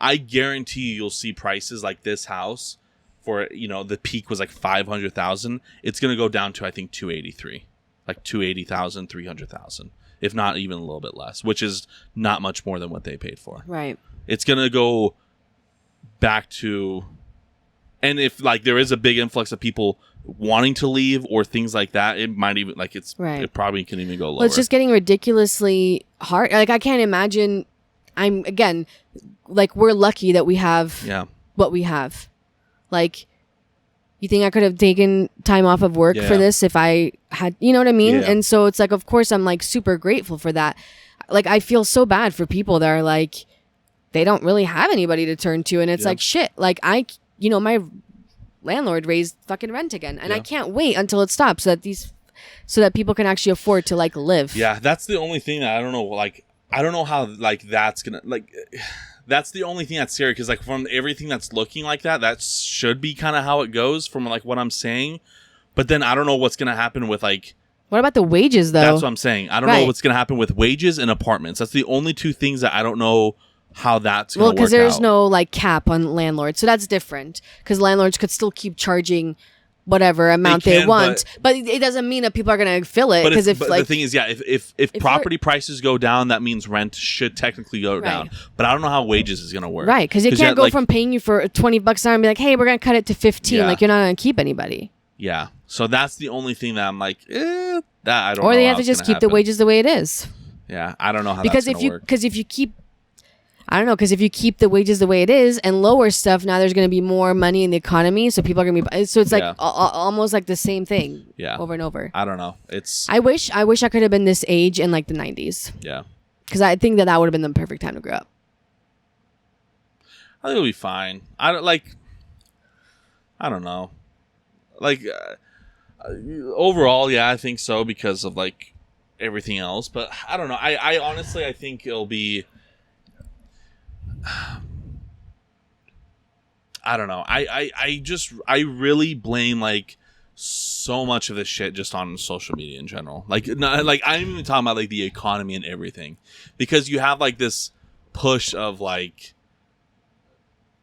I guarantee you'll see prices like this house for the peak was like 500,000. It's gonna go down to I think 283, like 280,000, 300,000, if not even a little bit less, which is not much more than what they paid for. Right. It's gonna go back to, and if like there is a big influx of people wanting to leave or things like that, it might even like it probably can even go lower. Well, it's just getting ridiculously hard. Like I can't imagine. We're lucky that we have what we have. Like, you think I could have taken time off of work for this if I had, you know what I mean? Yeah. And so it's like, of course I'm like super grateful for that. Like I feel so bad for people that are like, they don't really have anybody to turn to, and it's like shit. Like my landlord raised fucking rent again, and I can't wait until it stops so that people can actually afford to like live. Yeah, that's the only thing that I don't know. Like I don't know how like that's gonna like. That's the only thing that's scary because like from everything that's looking like that should be kind of how it goes from like what I'm saying. But then I don't know what's gonna happen with like. What about the wages though? That's what I'm saying. I don't know what's gonna happen with wages and apartments. That's the only two things that I don't know how that's gonna work out. Well, because there's no like cap on landlords, so that's different. Because landlords could still keep charging whatever amount they want, but it doesn't mean that people are gonna fill it. Because if like the thing is, if property prices go down, that means rent should technically go down. But I don't know how wages is gonna work. Right, because you can't go from paying you for $20 an hour and be like, hey, we're gonna cut it to 15. Like you're not gonna keep anybody. Yeah. So that's the only thing that I'm like, that I don't know. Or they have to just keep the wages the way it is. Yeah, I don't know how that's gonna work. Because if you keep because if you keep the wages the way it is and lower stuff, now there's going to be more money in the economy, so people are going to be. So it's like almost like the same thing, over and over. I don't know. I wish I could have been this age in like the 90s. Yeah, because I think that would have been the perfect time to grow up. I think it'll be fine. I don't know. Like overall, yeah, I think so because of like everything else. But I don't know. I honestly I think it'll be. I don't know. I really blame like so much of this shit just on social media in general. Like I'm even talking about like the economy and everything, because you have like this push of like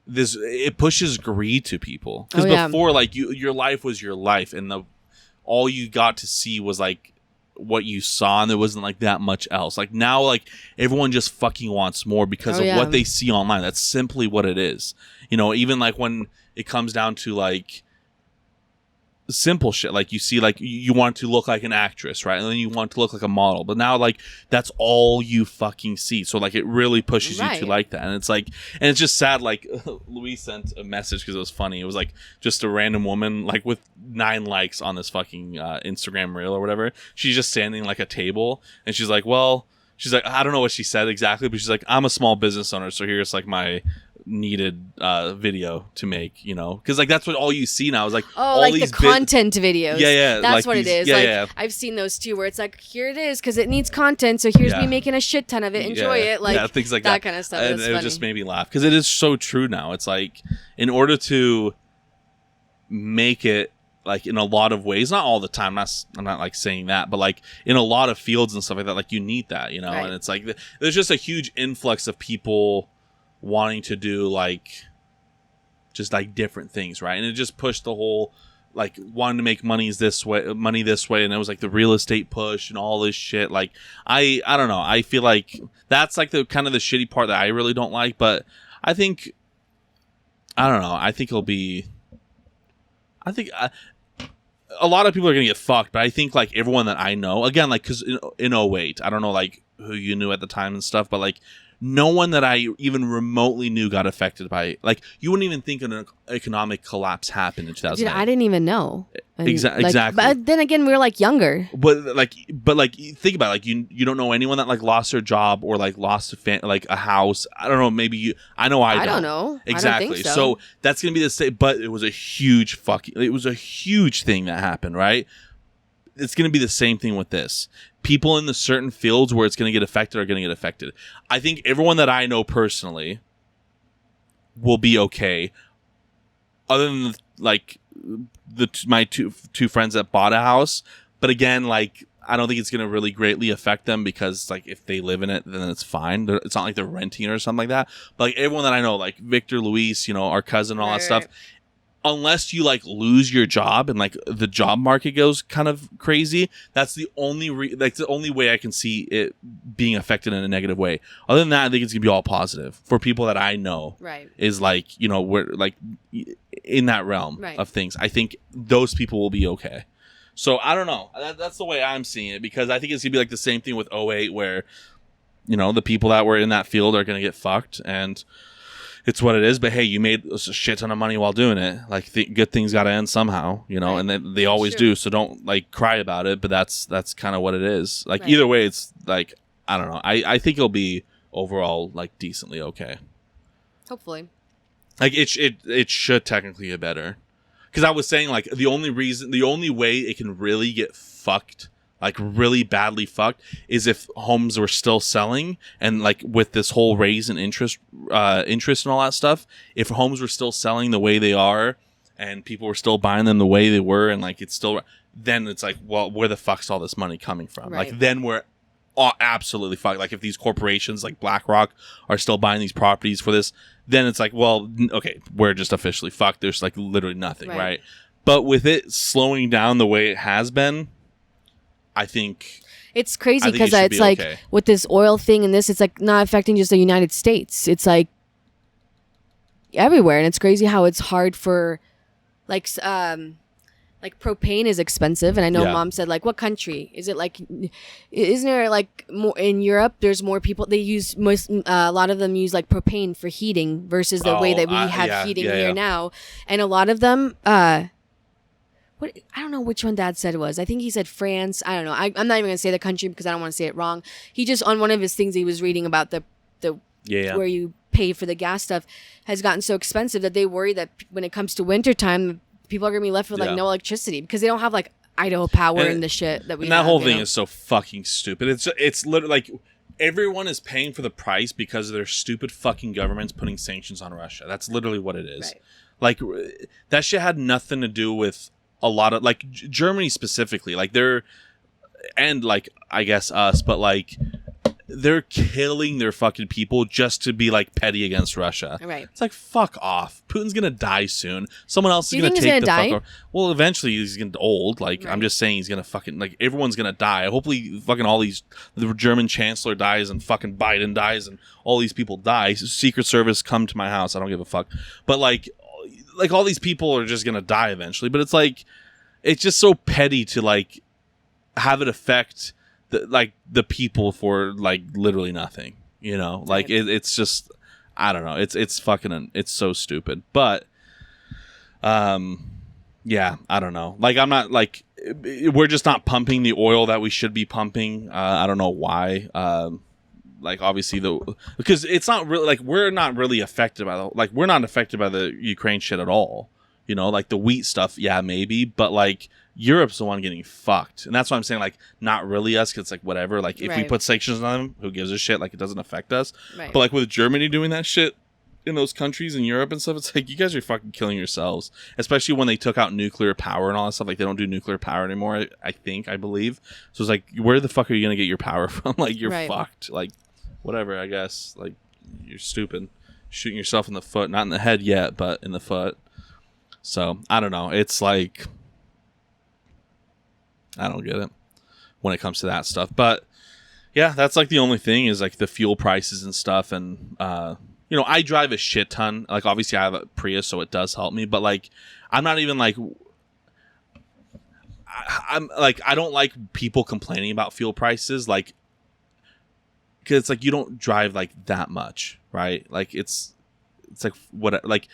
this. It pushes greed to people because before like your life was your life and all you got to see was like what you saw and there wasn't like that much else. Like now like everyone just fucking wants more because of what they see online. That's simply what it is. You know, even like when it comes down to like simple shit, like you see like you want to look like an actress, right? And then you want to look like a model, but now like that's all you fucking see. So like it really pushes you to like that. And it's like, and it's just sad. Like Louise sent a message because it was funny. It was like just a random woman like with 9 likes on this fucking Instagram reel or whatever. She's just standing like a table and she's like, I don't know what she said exactly, but she's like, I'm a small business owner, so here's like my needed video to make, you know, because like that's what all you see now is like all like these the content videos. That's like what it is. I've seen those too, where it's like, here it is because it needs content, so here's me making a shit ton of it. Enjoy it, like things like that kind of stuff. And it just made me laugh because it is so true now. It's like in order to make it like in a lot of ways, not all the time, I'm not like saying that, but like in a lot of fields and stuff like that, like you need that, you know. And it's like there's just a huge influx of people wanting to do like just like different things, right? And it just pushed the whole like wanting to make money this way, and it was like the real estate push and all this shit. Like I don't know, I feel like that's like the kind of the shitty part that I really don't like. But I think a lot of people are gonna get fucked, but I think like everyone that I know, again, like because in 08, I don't know like who you knew at the time and stuff, but like no one that I even remotely knew got affected by it. Like you wouldn't even think an economic collapse happened in 2008. Dude, I didn't even know. Exactly. But then again, we were like younger. But think about it. Like you don't know anyone that like lost their job or like lost a house. I don't know. Maybe you. I know. I don't know. Exactly. I don't think so that's gonna be the same. But it was a huge thing that happened, right? It's going to be the same thing with this. People in the certain fields where it's going to get affected are going to get affected. I think everyone that I know personally will be okay. Other than like my two friends that bought a house. But again, like I don't think it's going to really greatly affect them because like if they live in it, then it's fine. It's not like they're renting it or something like that. But like everyone that I know, like Victor, Luis, you know, our cousin, all that stuff. Unless you like lose your job and like the job market goes kind of crazy, that's the only the only way I can see it being affected in a negative way. Other than that, I think it's gonna be all positive for people that I know. Right. Is like, you know, we're like in that realm of things. I think those people will be okay. So I don't know. That's the way I'm seeing it, because I think it's gonna be like the same thing with 08 where, you know, the people that were in that field are gonna get fucked, and it's what it is. But hey, you made a shit ton of money while doing it. Like good things got to end somehow, you know, and they always do. So don't like cry about it. But that's kind of what it is. Like either way, it's like I don't know. I think it'll be overall like decently okay. Hopefully. Like it should technically get better, because I was saying like the only way it can really get fucked like really badly fucked, is if homes were still selling and like with this whole raise in interest and all that stuff, if homes were still selling the way they are and people were still buying them the way they were, and like it's still, then it's like, well, where the fuck's all this money coming from? Right. Like then we're absolutely fucked. Like if these corporations like BlackRock are still buying these properties for this, then it's like, well, okay, we're just officially fucked. There's like literally nothing, right? But with it slowing down the way it has been, I think it's crazy because it's like okay. With this oil thing and this, it's like not affecting just the United States. It's like everywhere, and it's crazy how it's hard for like propane is expensive, and I know Mom said like, what country is it? Like, isn't there like more in Europe? There's more people. They use a lot of them use like propane for heating versus the way that we have heating here now, and a lot of them. What I don't know which one Dad said it was. I think he said France. I don't know. I'm not even gonna say the country because I don't want to say it wrong. He just on one of his things he was reading about the where you pay for the gas stuff has gotten so expensive that they worry that when it comes to wintertime, people are gonna be left with like no electricity because they don't have like Idaho Power and the shit that we have. And that whole thing is so fucking stupid. It's literally like everyone is paying for the price because of their stupid fucking governments putting sanctions on Russia. That's literally what it is. Right. Like that shit had nothing to do with a lot of like Germany specifically. Like they're and like I guess us, but like they're killing their fucking people just to be like petty against Russia. Right. It's like fuck off. Putin's gonna die soon. Someone else is gonna take the fuck over. Well, eventually he's gonna get old. Like I'm just saying, he's gonna fucking like everyone's gonna die. Hopefully, fucking all these the German chancellor dies and fucking Biden dies and all these people die. Secret Service come to my house. I don't give a fuck. But like all these people are just gonna die eventually. But it's like it's just so petty to like have it affect the people for like literally nothing, you know, like it's just, I don't know. It's fucking, it's so stupid, but, yeah, I don't know. Like, I'm not like, we're just not pumping the oil that we should be pumping. I don't know why. Like obviously because it's not really like, we're not really affected by we're not affected by the Ukraine shit at all. You know, like the wheat stuff. Yeah, maybe, but like, Europe's the one getting fucked, and that's why I'm saying like not really us, because like whatever, like if we put sanctions on them, who gives a shit? Like it doesn't affect us. But like with Germany doing that shit in those countries in Europe and stuff, it's like you guys are fucking killing yourselves. Especially when they took out nuclear power and all that stuff. Like they don't do nuclear power anymore. I believe. So it's like, where the fuck are you gonna get your power from? Like you're fucked. Like whatever. I guess like you're stupid, shooting yourself in the foot, not in the head yet, but in the foot. So I don't know. It's like, I don't get it when it comes to that stuff. But yeah, that's like the only thing is like the fuel prices and stuff. And, you know, I drive a shit ton. Like obviously I have a Prius, so it does help me. But like, I'm not even like, I'm like, I don't like people complaining about fuel prices. Like, because it's like, you don't drive like that much, right? Like it's like what, like,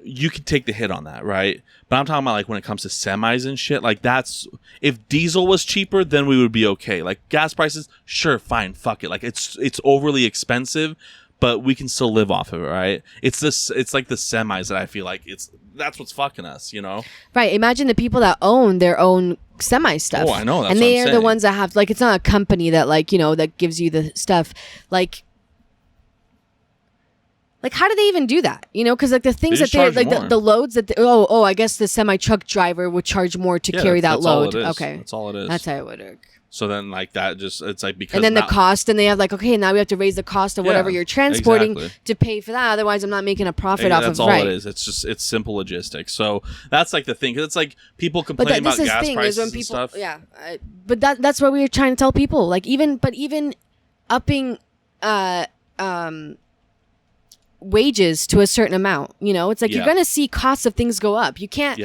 you can take the hit on that, right? But I'm talking about like when it comes to semis and shit, like that's, if diesel was cheaper, then we would be okay. Like gas prices, sure, fine, fuck it. Like it's overly expensive, but we can still live off of it, right? It's like the semis that I feel like that's what's fucking us, you know? Right. Imagine the people that own their own semi stuff. Oh, I know. That's and they are the ones that have, like, it's not a company that like, you know, that gives you the stuff. Like, how do they even do that? You know, because like the things that they're like the loads that I guess the semi truck driver would charge more to carry that load. Okay, that's all it is. That's how it would work. So then like that just, it's like, because and then the cost, and they have like, okay, now we have to raise the cost of whatever you're transporting to pay for that. Otherwise, I'm not making a profit off of. That's all it is. It's just, it's simple logistics. So that's like the thing, because it's like people complain about gas prices and stuff. Yeah, but that's what we were trying to tell people. Like even upping wages to a certain amount, you know, it's like you're gonna see costs of things go up. You can't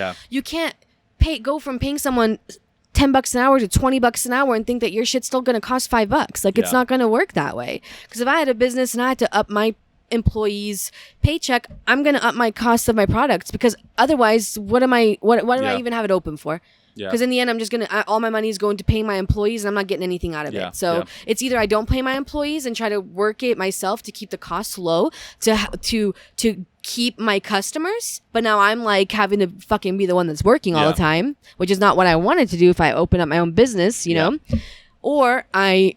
go from paying someone $10 an hour to $20 an hour and think that your shit's still gonna cost $5. Like it's not gonna work that way. Because if I had a business and I had to up my employees' paycheck, I'm gonna up my cost of my products, because otherwise what do I even have it open for? Because in the end, I'm just all my money is going to paying my employees, and I'm not getting anything out of it. So it's either I don't pay my employees and try to work it myself to keep the costs low, to keep my customers, but now I'm like having to fucking be the one that's working all the time, which is not what I wanted to do if I open up my own business, you know? Or I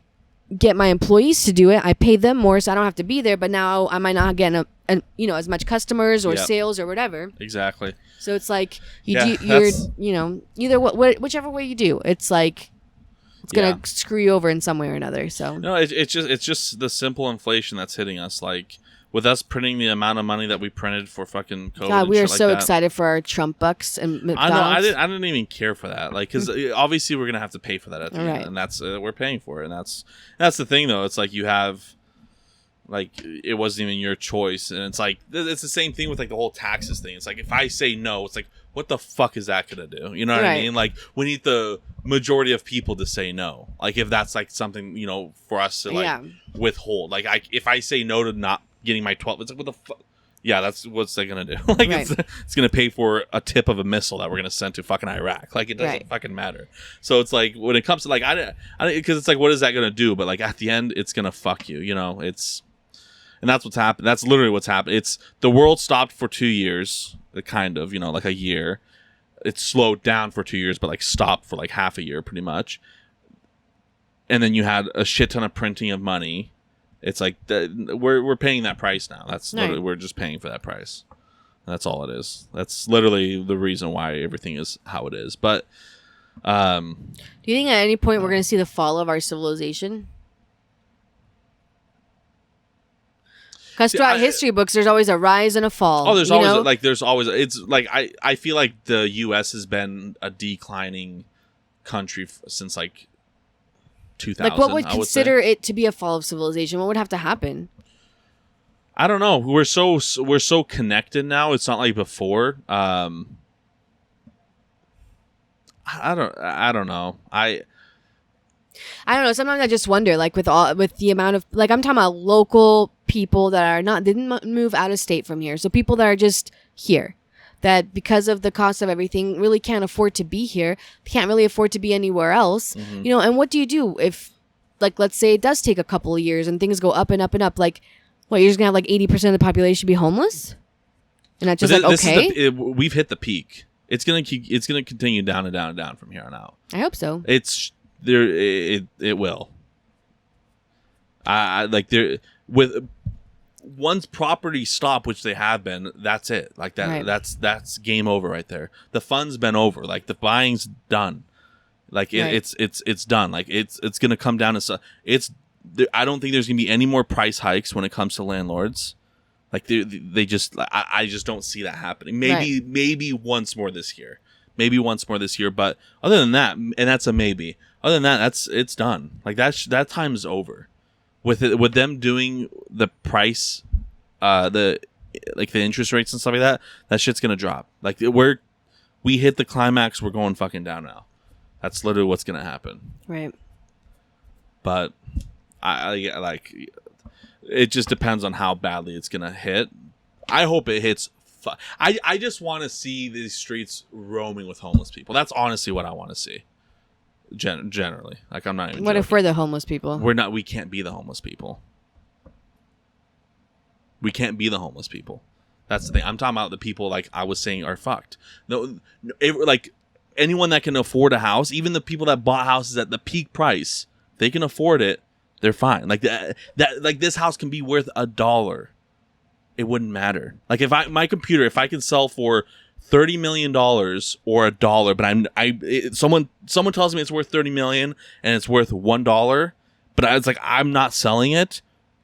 get my employees to do it. I pay them more so I don't have to be there, but now I might not get as much customers or sales or whatever. Exactly. So it's like you're either whichever way you do, it's like it's gonna screw you over in some way or another. So no, it's just the simple inflation that's hitting us. Like with us printing the amount of money that we printed for fucking COVID. God, we are so excited for our Trump bucks and McDonald's. I know. I didn't even care for that. Like, because obviously we're gonna have to pay for that at the end, and that's we're paying for it, and that's the thing though. It's like you have. Like it wasn't even your choice, and it's like it's the same thing with like the whole taxes thing. It's like if I say no, it's like what the fuck is that gonna do? You know what I mean? Like we need the majority of people to say no. Like if that's like something for us to like withhold. Like if I say no to not getting my 12, it's like what the fuck? Yeah, that's what's that gonna do? Like it's gonna pay for a tip of a missile that we're gonna send to fucking Iraq. Like it doesn't fucking matter. So it's like when it comes to like I because it's like what is that gonna do? But like at the end, it's gonna fuck you. And that's what's happened. That's literally what's happened. It's the world stopped for 2 years, kind of, like a year. It slowed down for 2 years, but like stopped for like half a year, pretty much. And then you had a shit ton of printing of money. It's like we're paying that price now. That's literally, we're just paying for that price. That's all it is. That's literally the reason why everything is how it is. But do you think at any point we're going to see the fall of our civilization? Because throughout history books, there's always a rise and a fall. Oh, there's always it's like I feel like the U.S. has been a declining country since like 2000. Like what would consider it to be a fall of civilization? What would have to happen? I don't know. We're so connected now. It's not like before. I don't know. I don't know. Sometimes I just wonder, like with the amount of like I'm talking about local people that didn't move out of state from here. So people that are just here, that because of the cost of everything really can't afford to be here. They can't really afford to be anywhere else. Mm-hmm. And what do you do if, like, let's say it does take a couple of years and things go up and up and up? Like, what, you're just gonna have like 80% of the population be homeless? And that's just okay. We've hit the peak. It's gonna continue down and down and down from here on out. I hope so. It's there. It will. I like there with once properties stop, which they have been. That's it. Like that. Right. That's game over right there. The fun's been over. Like the buying's done. Like it's done. Like it's gonna come down to I don't think there's gonna be any more price hikes when it comes to landlords. Like they just I just don't see that happening. Maybe once more this year. But other than that, and that's a maybe. Other than that, it's done. Like that time is over. With them doing the price, the interest rates and stuff like that, that shit's gonna drop. Like we hit the climax. We're going fucking down now. That's literally what's gonna happen. Right. But I like. It just depends on how badly it's gonna hit. I hope it hits. I just want to see these streets roaming with homeless people. That's honestly what I want to see. Generally, like I'm not even. What joking. If we're the homeless people? We're not. We can't be the homeless people. We can't be the homeless people. That's the thing. I'm talking about the people like I was saying are fucked. No, like anyone that can afford a house, even the people that bought houses at the peak price, they can afford it. They're fine. Like that. Like this house can be worth $1. It wouldn't matter. Like if my computer, if I can sell for $30 million or $1, but someone tells me it's worth $30 million and it's worth $1, but it's like I'm not selling it.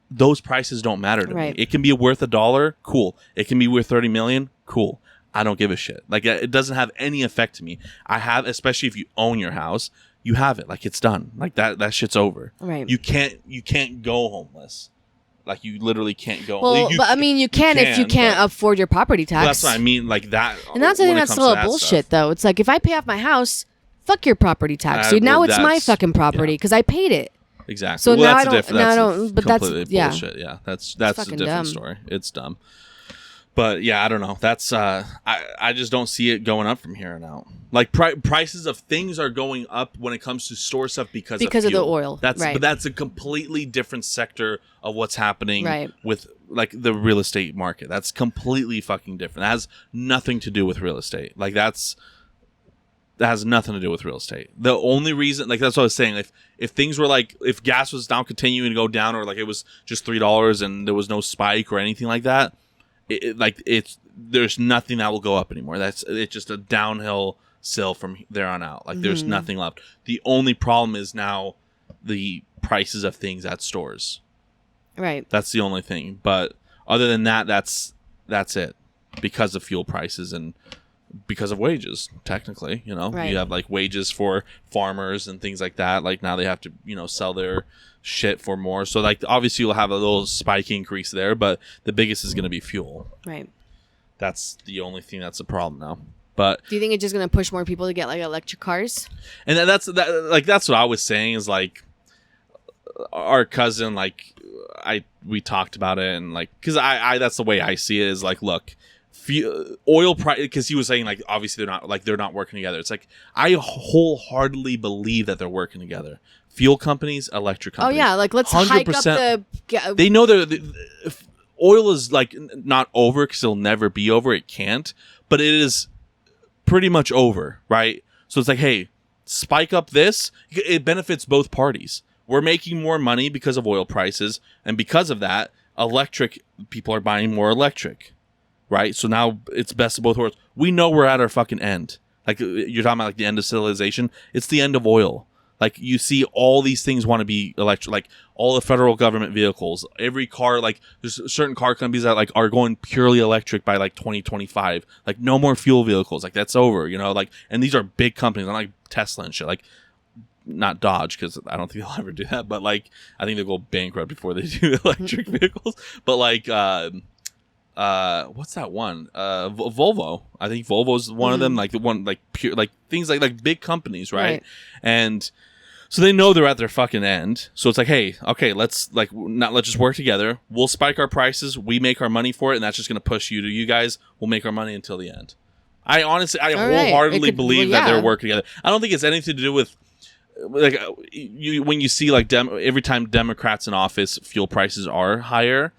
Those prices don't matter to me. It can be worth $1, cool. It can be worth $30 million, cool. I don't give a shit. Like it doesn't have any effect to me. Especially if you own your house, you have it. Like it's done. Like that shit's over. Right. You can't go homeless. Like you literally can't go. Well, but I mean, you can if you can't afford your property tax. Well, that's what I mean. Like that. And that's the thing that's still bullshit, though. It's like if I pay off my house, fuck your property tax, dude. Now it's my fucking property because I paid it. Exactly. So now I don't. But that's bullshit. Yeah, that's a different dumb. story. It's dumb. But yeah, I don't know. That's I just don't see it going up from here on out. Like prices of things are going up when it comes to store stuff because of the oil. But that's a completely different sector of what's happening with like the real estate market. That's completely fucking different. That has nothing to do with real estate. Like that has nothing to do with real estate. The only reason, like that's what I was saying, if things were like, if gas was now continuing to go down, or like it was just $3 and there was no spike or anything like that, there's nothing that will go up anymore. It's just a downhill still from there on out. Like there's nothing left. The only problem is now the prices of things at stores. Right. That's the only thing. But other than that, that's it. Because of fuel prices and because of wages, technically, you have like wages for farmers and things like that. Like now they have to, sell their shit for more. So like obviously you'll have a little spike increase there, but the biggest is going to be fuel. Right. That's the only thing that's a problem now. But do you think it's just going to push more people to get like electric cars? And that's what I was saying is like our cousin, like we talked about it, and like because I that's the way I see it is like, look, oil price, because he was saying like obviously they're not working together. It's like I wholeheartedly believe that they're working together. Fuel companies, electric companies. Oh yeah, like let's 100%, hike up the. They know oil is like not over because it'll never be over. It can't, but it is pretty much over, right? So it's like, hey, spike up this. It benefits both parties. We're making more money because of oil prices, and because of that, electric people are buying more electric, right? So now it's best of both worlds. We know we're at our fucking end. Like you're talking about like the end of civilization. It's the end of oil. Like you see all these things want to be electric, like all the federal government vehicles, every car, like there's certain car companies that like are going purely electric by like 2025, like no more fuel vehicles. Like that's over, like, and these are big companies, not like Tesla and shit, like not Dodge, cause I don't think they'll ever do that. But like, I think they'll go bankrupt before they do electric vehicles. But like, what's that one? Volvo. I think Volvo's one of them, like the one, like pure, like things like big companies. Right. And, so they know they're at their fucking end. So it's like, hey, okay, let's just work together. We'll spike our prices. We make our money for it, and that's just going to push you guys. We'll make our money until the end. I wholeheartedly believe that they're working together. I don't think it's anything to do with like when you see like every time Democrats in office, fuel prices are higher.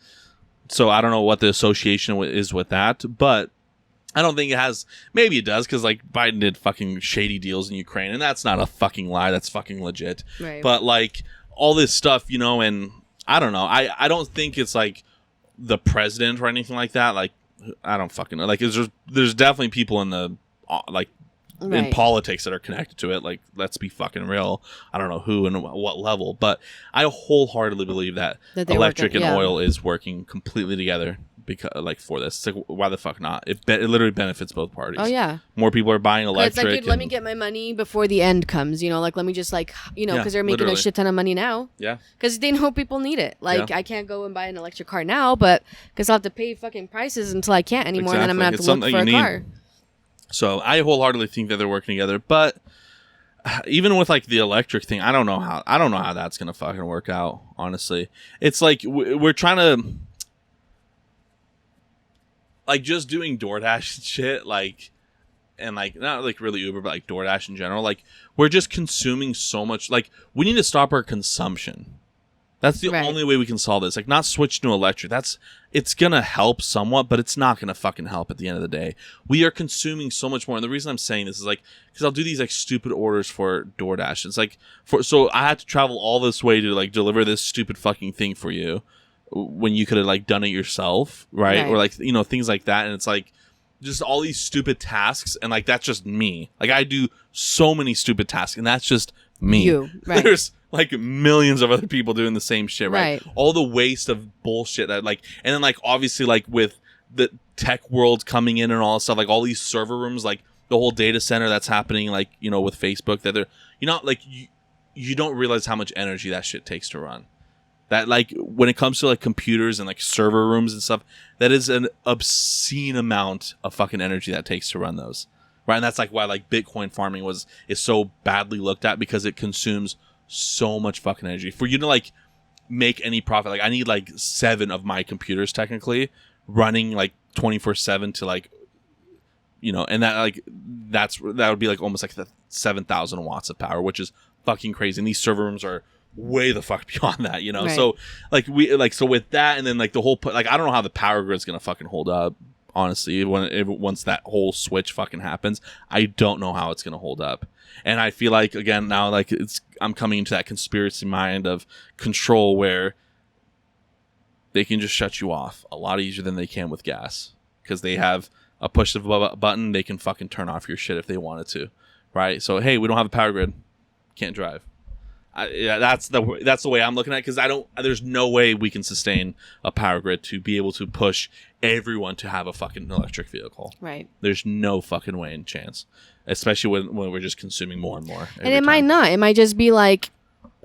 So I don't know what the association is with that, but I don't think it has. Maybe it does because like Biden did fucking shady deals in Ukraine, and that's not a fucking lie. That's fucking legit. Right. But like all this stuff, and I don't know. I don't think it's like the president or anything like that. Like I don't fucking know. Like there's definitely people in the in politics that are connected to it. Like let's be fucking real. I don't know who and what level, but I wholeheartedly believe that electric and oil is working completely together. Because like for this, it's like why the fuck not? It literally benefits both parties. Oh yeah, more people are buying electric. It's like, let me get my money before the end comes. Like let me just because they're making a shit ton of money now. Yeah, because they know people need it. Like I can't go and buy an electric car now, but because I'll have to pay fucking prices until I can't anymore, and then I'm gonna have to look for a car. So I wholeheartedly think that they're working together, but even with like the electric thing, I don't know how that's gonna fucking work out. Honestly, it's like we're trying to. Like just doing DoorDash and shit, like, and like not like really Uber, but like DoorDash in general, like we're just consuming so much. Like we need to stop our consumption. That's the only way we can solve this. Like not switch to electric. It's gonna help somewhat, but it's not gonna fucking help at the end of the day. We are consuming so much more, and the reason I'm saying this is like because I'll do these like stupid orders for DoorDash. It's like so I had to travel all this way to like deliver this stupid fucking thing for you. When you could have like done it yourself, right? Or like things like that, and it's like just all these stupid tasks, and like that's just me. Like I do so many stupid tasks, and that's just me. There's like millions of other people doing the same shit, right? All the waste of bullshit that like, and then like obviously like with the tech world coming in and all that stuff, like all these server rooms, like the whole data center that's happening, like with Facebook, that they're like you don't realize how much energy that shit takes to run. That like when it comes to like computers and like server rooms and stuff, that is an obscene amount of fucking energy that takes to run those, right? And that's like why like Bitcoin farming is so badly looked at, because it consumes so much fucking energy for you to like make any profit. Like I need like 7 of my computers technically running like 24/7 to like, and that like that would be like almost like the 7,000 watts of power, which is fucking crazy. And these server rooms are way the fuck beyond that, Right. So like so with that, and then like the whole like I don't know how the power grid's gonna fucking hold up. Honestly, once that whole switch fucking happens, I don't know how it's gonna hold up. And I feel like again now, like I'm coming into that conspiracy mind of control where they can just shut you off a lot easier than they can with gas, because they have a push of a button. They can fucking turn off your shit if they wanted to, right? So hey, we don't have a power grid, can't drive. That's the way I'm looking at it, because there's no way we can sustain a power grid to be able to push everyone to have a fucking electric vehicle. Right. There's no fucking way and chance, especially when we're just consuming more and more. And it might not. It might just be like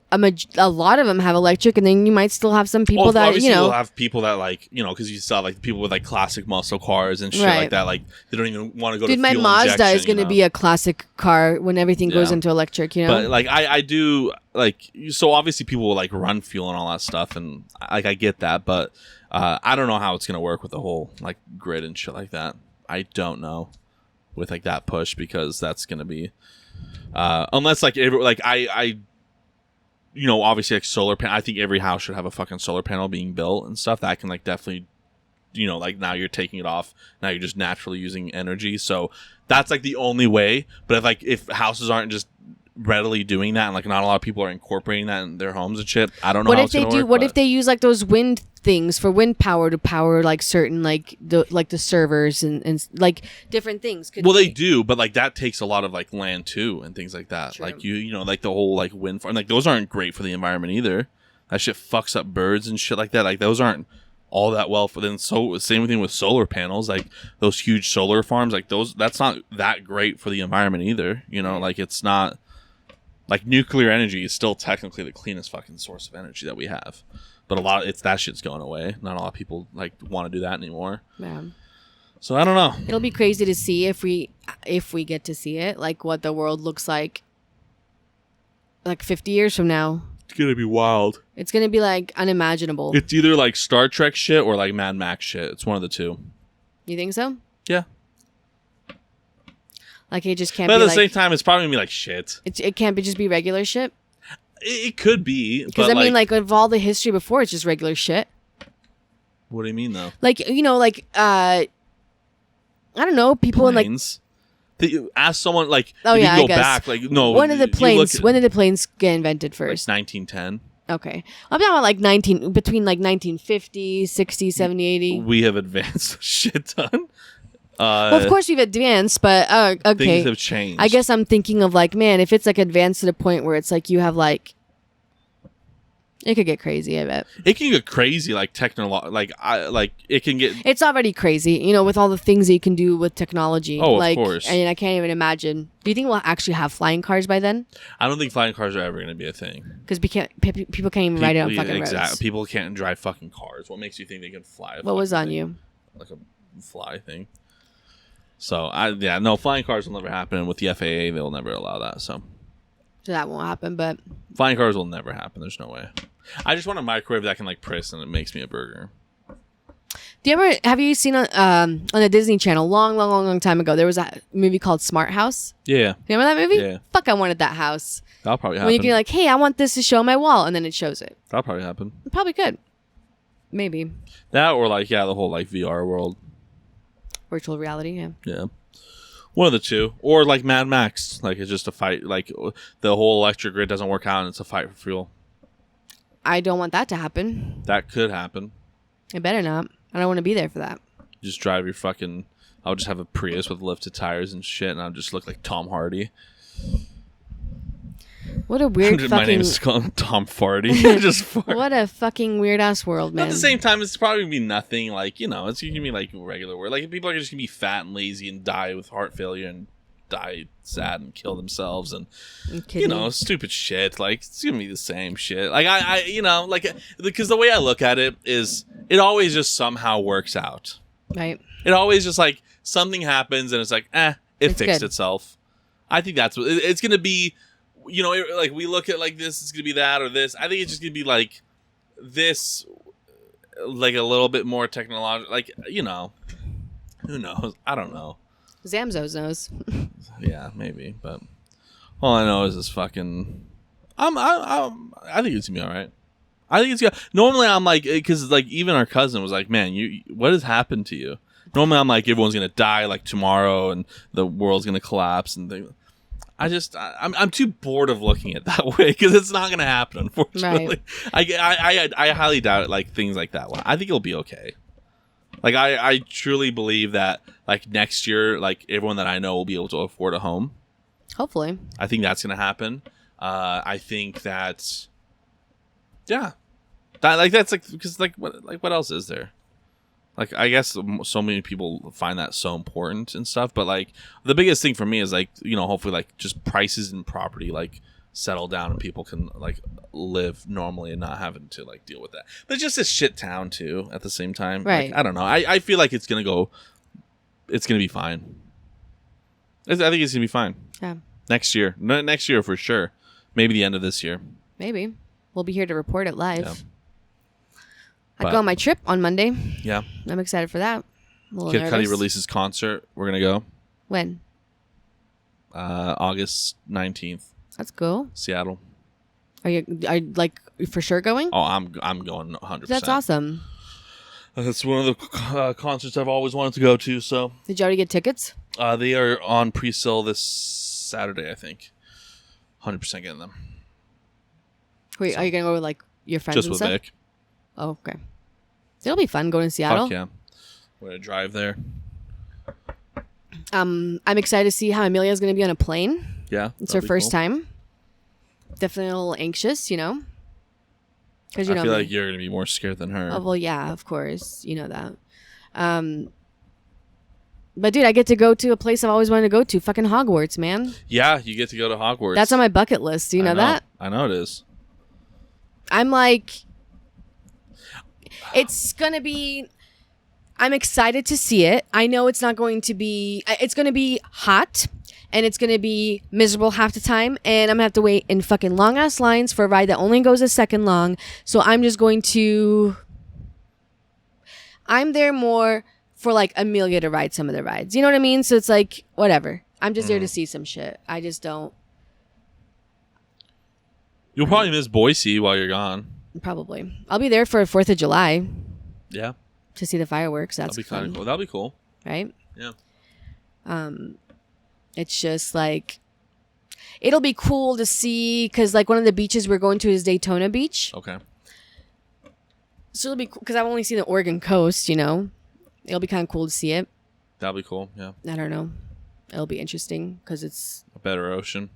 a lot of them have electric, and then you might still have some people that we'll have people that like because you saw like people with like classic muscle cars and shit like that, like they don't even want to go to fuel my Mazda injection, is going to be a classic car when everything goes into electric, But like I do like, so obviously people will like run fuel and all that stuff, and like I get that, but I don't know how it's going to work with the whole like grid and shit like that. I don't know with like that push, because that's going to be unless like I obviously like solar panel. I think every house should have a fucking solar panel being built and stuff. That can like definitely, like now you're taking it off. Now you're just naturally using energy. So that's like the only way. But if houses aren't just readily doing that, and like not a lot of people are incorporating that in their homes and shit, I don't know. What if they use like those wind things for wind power to power like certain like the servers and like different things? They do, but like that takes a lot of like land too and things like that. True. Like like the whole like wind farm, like those aren't great for the environment either. That shit fucks up birds and shit like that. Like those aren't all that well for them. So same thing with solar panels, like those huge solar farms, like that's not that great for the environment either. Like it's not. Like nuclear energy is still technically the cleanest fucking source of energy that we have, but that shit's going away. Not a lot of people like want to do that anymore. Yeah. So I don't know. It'll be crazy to see if we get to see it, like what the world looks like 50 years from now. It's gonna be wild. It's gonna be like unimaginable. It's either like Star Trek shit or like Mad Max shit. It's one of the two. You think so? Yeah. Like it just can't. But at the same time, it's probably gonna be like shit. It can't just be regular shit. It could be, because I mean, like of all the history before, it's just regular shit. What do you mean though? Like I don't know, people planes. In like. Ask someone like. Oh yeah, you I guess. Back, like no. When did the planes get invented first? Like 1910. Okay, I'm talking about like between like 1950, 60, 70, 80. We have advanced a shit ton. Well, of course we've advanced, but okay. Things have changed. I guess I'm thinking of like, man, if it's like advanced to the point where it's like you have like, it could get crazy. I bet it can get crazy, like it can get. It's already crazy, with all the things that you can do with technology. Oh, like, of course. I mean, I can't even imagine. Do you think we'll actually have flying cars by then? I don't think flying cars are ever going to be a thing. Because people can't even ride it on fucking roads. People can't drive fucking cars. What makes you think they can fly? What was on you? Like a fly thing. So flying cars will never happen. And with the FAA, they'll never allow that. So that won't happen. But flying cars will never happen. There's no way. I just want a microwave that can like press and it makes me a burger. Have you seen on the Disney Channel long time ago? There was a movie called Smart House. Yeah. Remember that movie? Yeah. Fuck, I wanted that house. That'll probably happen. When you can be like, hey, I want this to show on my wall, and then it shows it. That'll probably happen. It probably could. Maybe. That or like the whole like VR world. Virtual reality, yeah. Yeah. One of the two. Or like Mad Max. Like it's just a fight. Like the whole electric grid doesn't work out and it's a fight for fuel. I don't want that to happen. That could happen. It better not. I don't want to be there for that. Just drive your fucking... I'll just have a Prius with lifted tires and shit and I'll just look like Tom Hardy. What a weird fucking... My name is Tom Farty. Just fart. What a fucking weird ass world, man. At the same time, it's probably gonna be nothing like, it's gonna be like regular world. Like people are just gonna be fat and lazy and die with heart failure and die sad and kill themselves and stupid shit. Like it's gonna be the same shit. Like because the way I look at it is it always just somehow works out. Right. It always just like something happens and it's like, it fixed itself. I think that's what it's gonna be. Like we look at like this, it's gonna be that or this. I think it's just gonna be like this, like a little bit more technological. Like Who knows? I don't know. Zamzos knows. Yeah, maybe. But all I know is this fucking. I think it's gonna be all right. I think it's gonna. Normally, I'm like, because like even our cousin was like, "Man, what has happened to you?" Normally, I'm like, everyone's gonna die like tomorrow, and the world's gonna collapse, and things. I'm too bored of looking at it that way because it's not gonna happen. Unfortunately, right. I highly doubt it. Like things like that one, I think it'll be okay. Like I truly believe that like next year, like everyone that I know will be able to afford a home. Hopefully, I think that's gonna happen. I think that, yeah, that's like because what else is there? Like, I guess so many people find that so important and stuff, but like the biggest thing for me is like, hopefully like just prices in property like settle down and people can like live normally and not having to like deal with that. But it's just a shit town too at the same time. Right. Like, I don't know. I feel like it's gonna be fine. I think it's gonna be fine. Yeah. Next year for sure. Maybe the end of this year. Maybe we'll be here to report it live. Yeah. I go on my trip on Monday. Yeah. I'm excited for that. Kid Cudi releases concert. We're going to go. When? August 19th. That's cool. Seattle. Are you like for sure going? Oh, I'm going 100%. That's awesome. That's one of the concerts I've always wanted to go to. So. Did you already get tickets? They are on pre-sale this Saturday, I think. 100% getting them. Wait, are you going to go with like your friends just and with stuff? Vic. Oh, okay. It'll be fun going to Seattle. Fuck yeah. We're going to drive there. I'm excited to see how Amelia's going to be on a plane. Yeah. It's her first time. Definitely a little anxious, Because I feel like you're going to be more scared than her. Oh, well, yeah, of course. You know that. But, dude, I get to go to a place I've always wanted to go to. Fucking Hogwarts, man. Yeah, you get to go to Hogwarts. That's on my bucket list. Do you know that? I know it is. I'm like... It's going to be... I'm excited to see it. I know it's not going to be... It's going to be hot, and it's going to be miserable half the time, and I'm going to have to wait in fucking long-ass lines for a ride that only goes a second long, so I'm just going to... I'm there more for, like, Amelia to ride some of the rides. You know what I mean? So it's like, whatever. I'm just there to see some shit. I just don't... You'll probably miss Boise while you're gone. Probably. I'll be there for 4th of July. Yeah. To see the fireworks. That's That'll be fun. kind of cool. That'll be cool. Right? Yeah. It's just like... It'll be cool to see, because like one of the beaches we're going to is Daytona Beach. Okay. So it'll be cool, because I've only seen the Oregon coast, It'll be kind of cool to see it. That'll be cool, yeah. I don't know. It'll be interesting, because it's... A better ocean.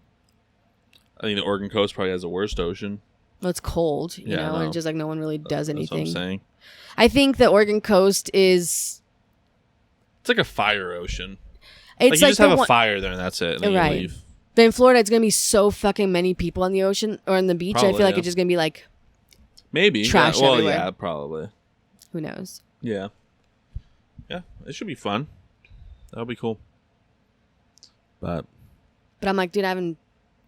I think the Oregon coast probably has the worst ocean. Well, it's cold, you know, and just like no one really does anything. That's what I'm saying. I think the Oregon coast is... It's like a fire ocean. It's like you just have a fire there and that's it. And then right. You leave. But in Florida, it's going to be so fucking many people on the ocean or on the beach. Probably, I feel like it's just going to be like... Maybe. Trash everywhere. Yeah, probably. Who knows? Yeah. Yeah, it should be fun. That'll be cool. But I'm like, dude, I haven't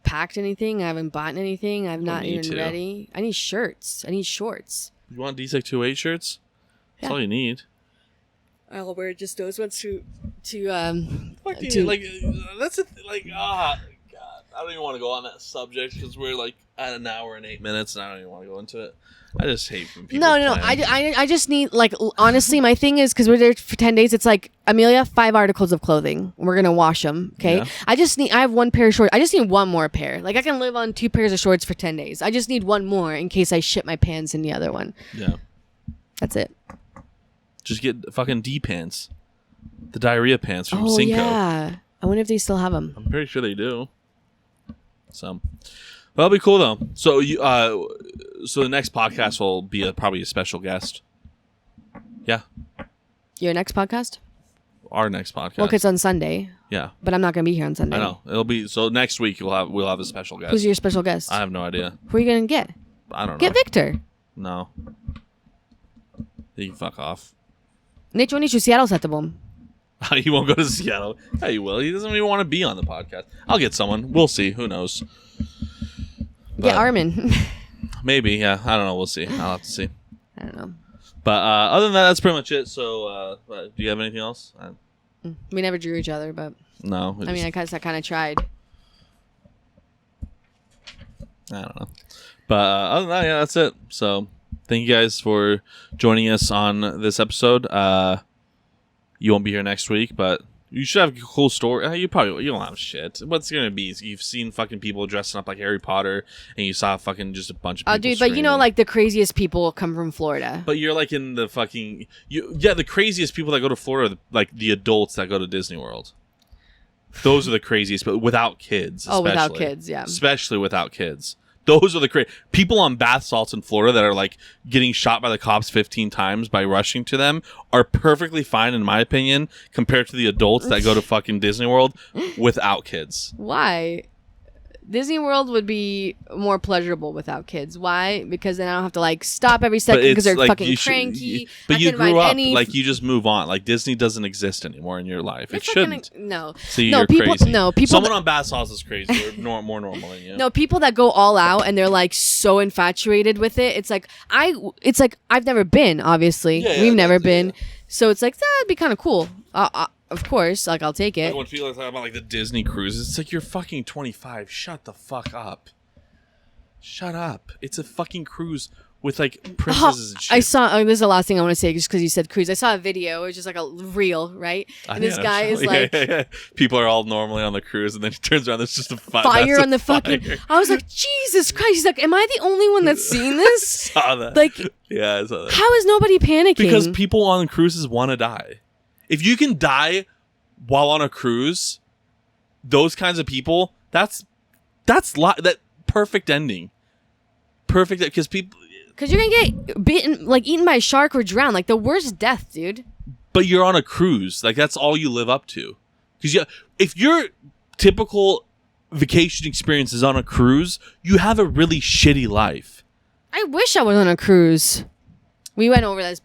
packed anything. I haven't bought anything. I'm not even ready. I need shirts. I need shorts. You want DC28 shirts? That's all you need. I'll wear just those ones to like that's God, I don't even want to go on that subject because we're like at an hour and 8 minutes and I don't even want to go into it. I just hate when people No. I just need, like, honestly, my thing is, because we're there for 10 days, it's like, Amelia, 5 articles of clothing. We're going to wash them, okay? Yeah. I have 1 pair of shorts. I just need 1 more pair. Like, I can live on 2 pairs of shorts for 10 days. I just need 1 more in case I shit my pants in the other one. Yeah. That's it. Just get fucking D pants. The diarrhea pants from Cinco. Yeah. I wonder if they still have them. I'm pretty sure they do. So... That'll be cool though. So so the next podcast will be probably a special guest. Yeah. Your next podcast? Our next podcast. Well, 'cause it's on Sunday. Yeah. But I'm not going to be here on Sunday. I know. It'll be so next week we'll have a special guest. Who's your special guest? I have no idea. Who are you going to get? I don't know. Get Victor. No. You can fuck off. Nicho nicho Seattle set the boom. He won't go to Seattle. Yeah, he will. He doesn't even want to be on the podcast. I'll get someone. We'll see. Who knows? Get Armin. Maybe, yeah. I don't know. We'll see. I'll have to see. I don't know. But other than that, that's pretty much it. So, do you have anything else? We never drew each other, but no. I mean, I kind of tried. I don't know. But other than that, yeah, that's it. So thank you guys for joining us on this episode. You won't be here next week, but you should have a cool story. You don't have shit. What's it gonna be? You've seen fucking people dressing up like Harry Potter, and you saw fucking just a bunch of people. Oh, dude, screaming. but you know, like the craziest people come from Florida. But you're like in the fucking the craziest people that go to Florida, like the adults that go to Disney World. Those are the craziest, but without kids. Oh, without kids, yeah. Especially without kids. Those are the people on bath salts in Florida that are like getting shot by the cops 15 times by rushing to them are perfectly fine, in my opinion, compared to the adults that go to fucking Disney World without kids. Why? Disney World would be more pleasurable without kids. Why? Because then I don't have to like stop every second because they're like, fucking cranky. But you grew up like you just move on. Like Disney doesn't exist anymore in your life. It shouldn't. No. So you're people. Crazy. No people. Someone on bath salts is crazy. Or more normal than you. No, people that go all out and they're like so infatuated with it. It's like I've never been. Obviously, we've never been. Yeah. So it's like that'd be kind of cool. Of course, like I'll take it. Like when people are talking about like the Disney cruises, it's like you're fucking 25. Shut the fuck up. Shut up. It's a fucking cruise with like princesses and shit. I saw. This is the last thing I want to say, just because you said cruise. I saw a video. It was just like a reel, right? And this guy is like, people are all normally on the cruise, and then he turns around. There's just a fire on the fucking. I was like, Jesus Christ! He's like, am I the only one that's seen this? Saw that. Like, yeah, I saw that. How is nobody panicking? Because people on cruises want to die. If you can die while on a cruise, those kinds of people, that perfect ending. Perfect, because people. Because you're gonna get bitten, like eaten by a shark or drown, like the worst death, dude. But you're on a cruise, like that's all you live up to. Because if your typical vacation experience is on a cruise, you have a really shitty life. I wish I was on a cruise. We went over this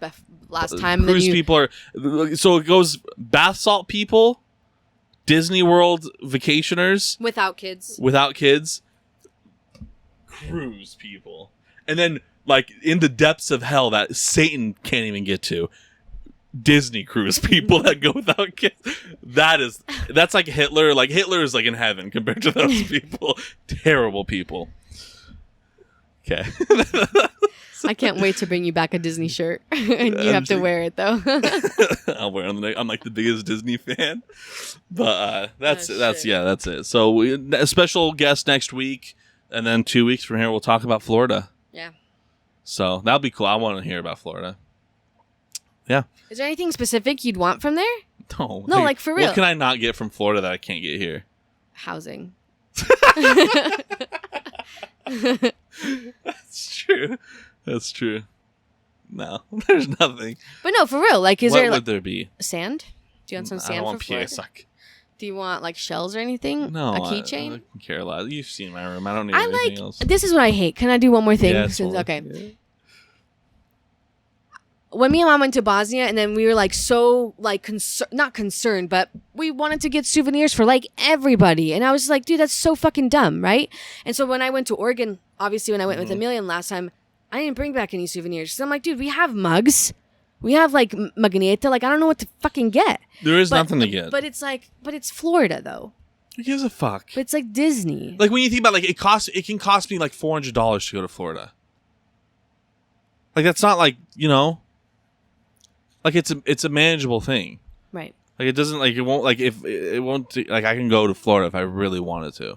last time. Cruise people are so it goes bath salt people, Disney World vacationers without kids, cruise people, and then like in the depths of hell that Satan can't even get to, Disney cruise people that go without kids. That's like Hitler. Like Hitler is like in heaven compared to those people. Terrible people. Okay. I can't wait to bring you back a Disney shirt. And you have to wear it though. I'll wear it on the next. I'm like the biggest Disney fan. But that's it. So a special guest next week, and then 2 weeks from here we'll talk about Florida. Yeah. So that'll be cool. I want to hear about Florida. Yeah. Is there anything specific you'd want from there? No, like for real. What can I not get from Florida that I can't get here? Housing. That's true. No, there's nothing. But no, for real. Like, what would there be? Sand? Do you want some sand? I don't want for Florida? PSI. Do you want like shells or anything? No, a keychain. I don't care a lot. You've seen my room. I don't need anything else. This is what I hate. Can I do one more thing? Yeah, Okay. Yeah. When me and Mom went to Bosnia, and then we were like so like not concerned, but we wanted to get souvenirs for like everybody, and I was like, dude, that's so fucking dumb, right? And so when I went to Oregon, obviously when I went with Emilian last time, I didn't bring back any souvenirs. So I'm like, dude, we have mugs, we have like magneta, like I don't know what to fucking get. There is nothing to get. But it's Florida though. Who gives a fuck? But it's like Disney. Like when you think about like it can cost me like $400 to go to Florida. Like that's not like, you know. Like it's a manageable thing, right? Like it doesn't like it won't like if it won't like I can go to Florida if I really wanted to.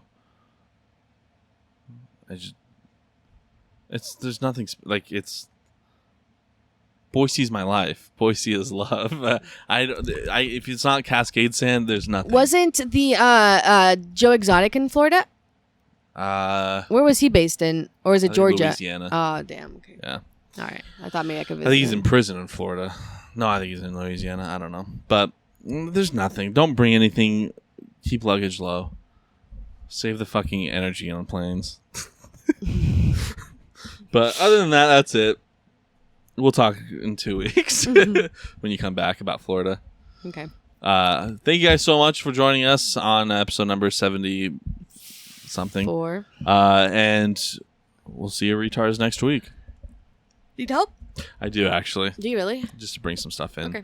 There's nothing like it's. Boise's my life. Boise is love. If it's not Cascade Sand, there's nothing. Wasn't the Joe Exotic in Florida? Where was he based in, or is it Georgia? Louisiana. Oh damn. Okay. Yeah. All right. I thought maybe I could visit. I think he's in prison in Florida. No, I think he's in Louisiana. I don't know. But there's nothing. Don't bring anything. Keep luggage low. Save the fucking energy on planes. But other than that, that's it. We'll talk in 2 weeks when you come back about Florida. Okay. Thank you guys so much for joining us on episode number 70 something. 4. And we'll see you retards next week. Need help? I do, actually. Do you really? Just to bring some stuff in. Okay.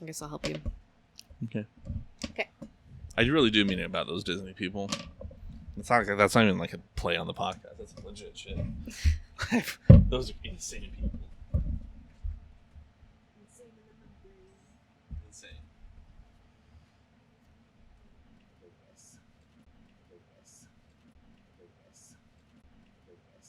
I guess I'll help you. Okay. Okay. I really do mean it about those Disney people. It's not, that's not even like a play on the podcast. That's legit shit. Those are insane people.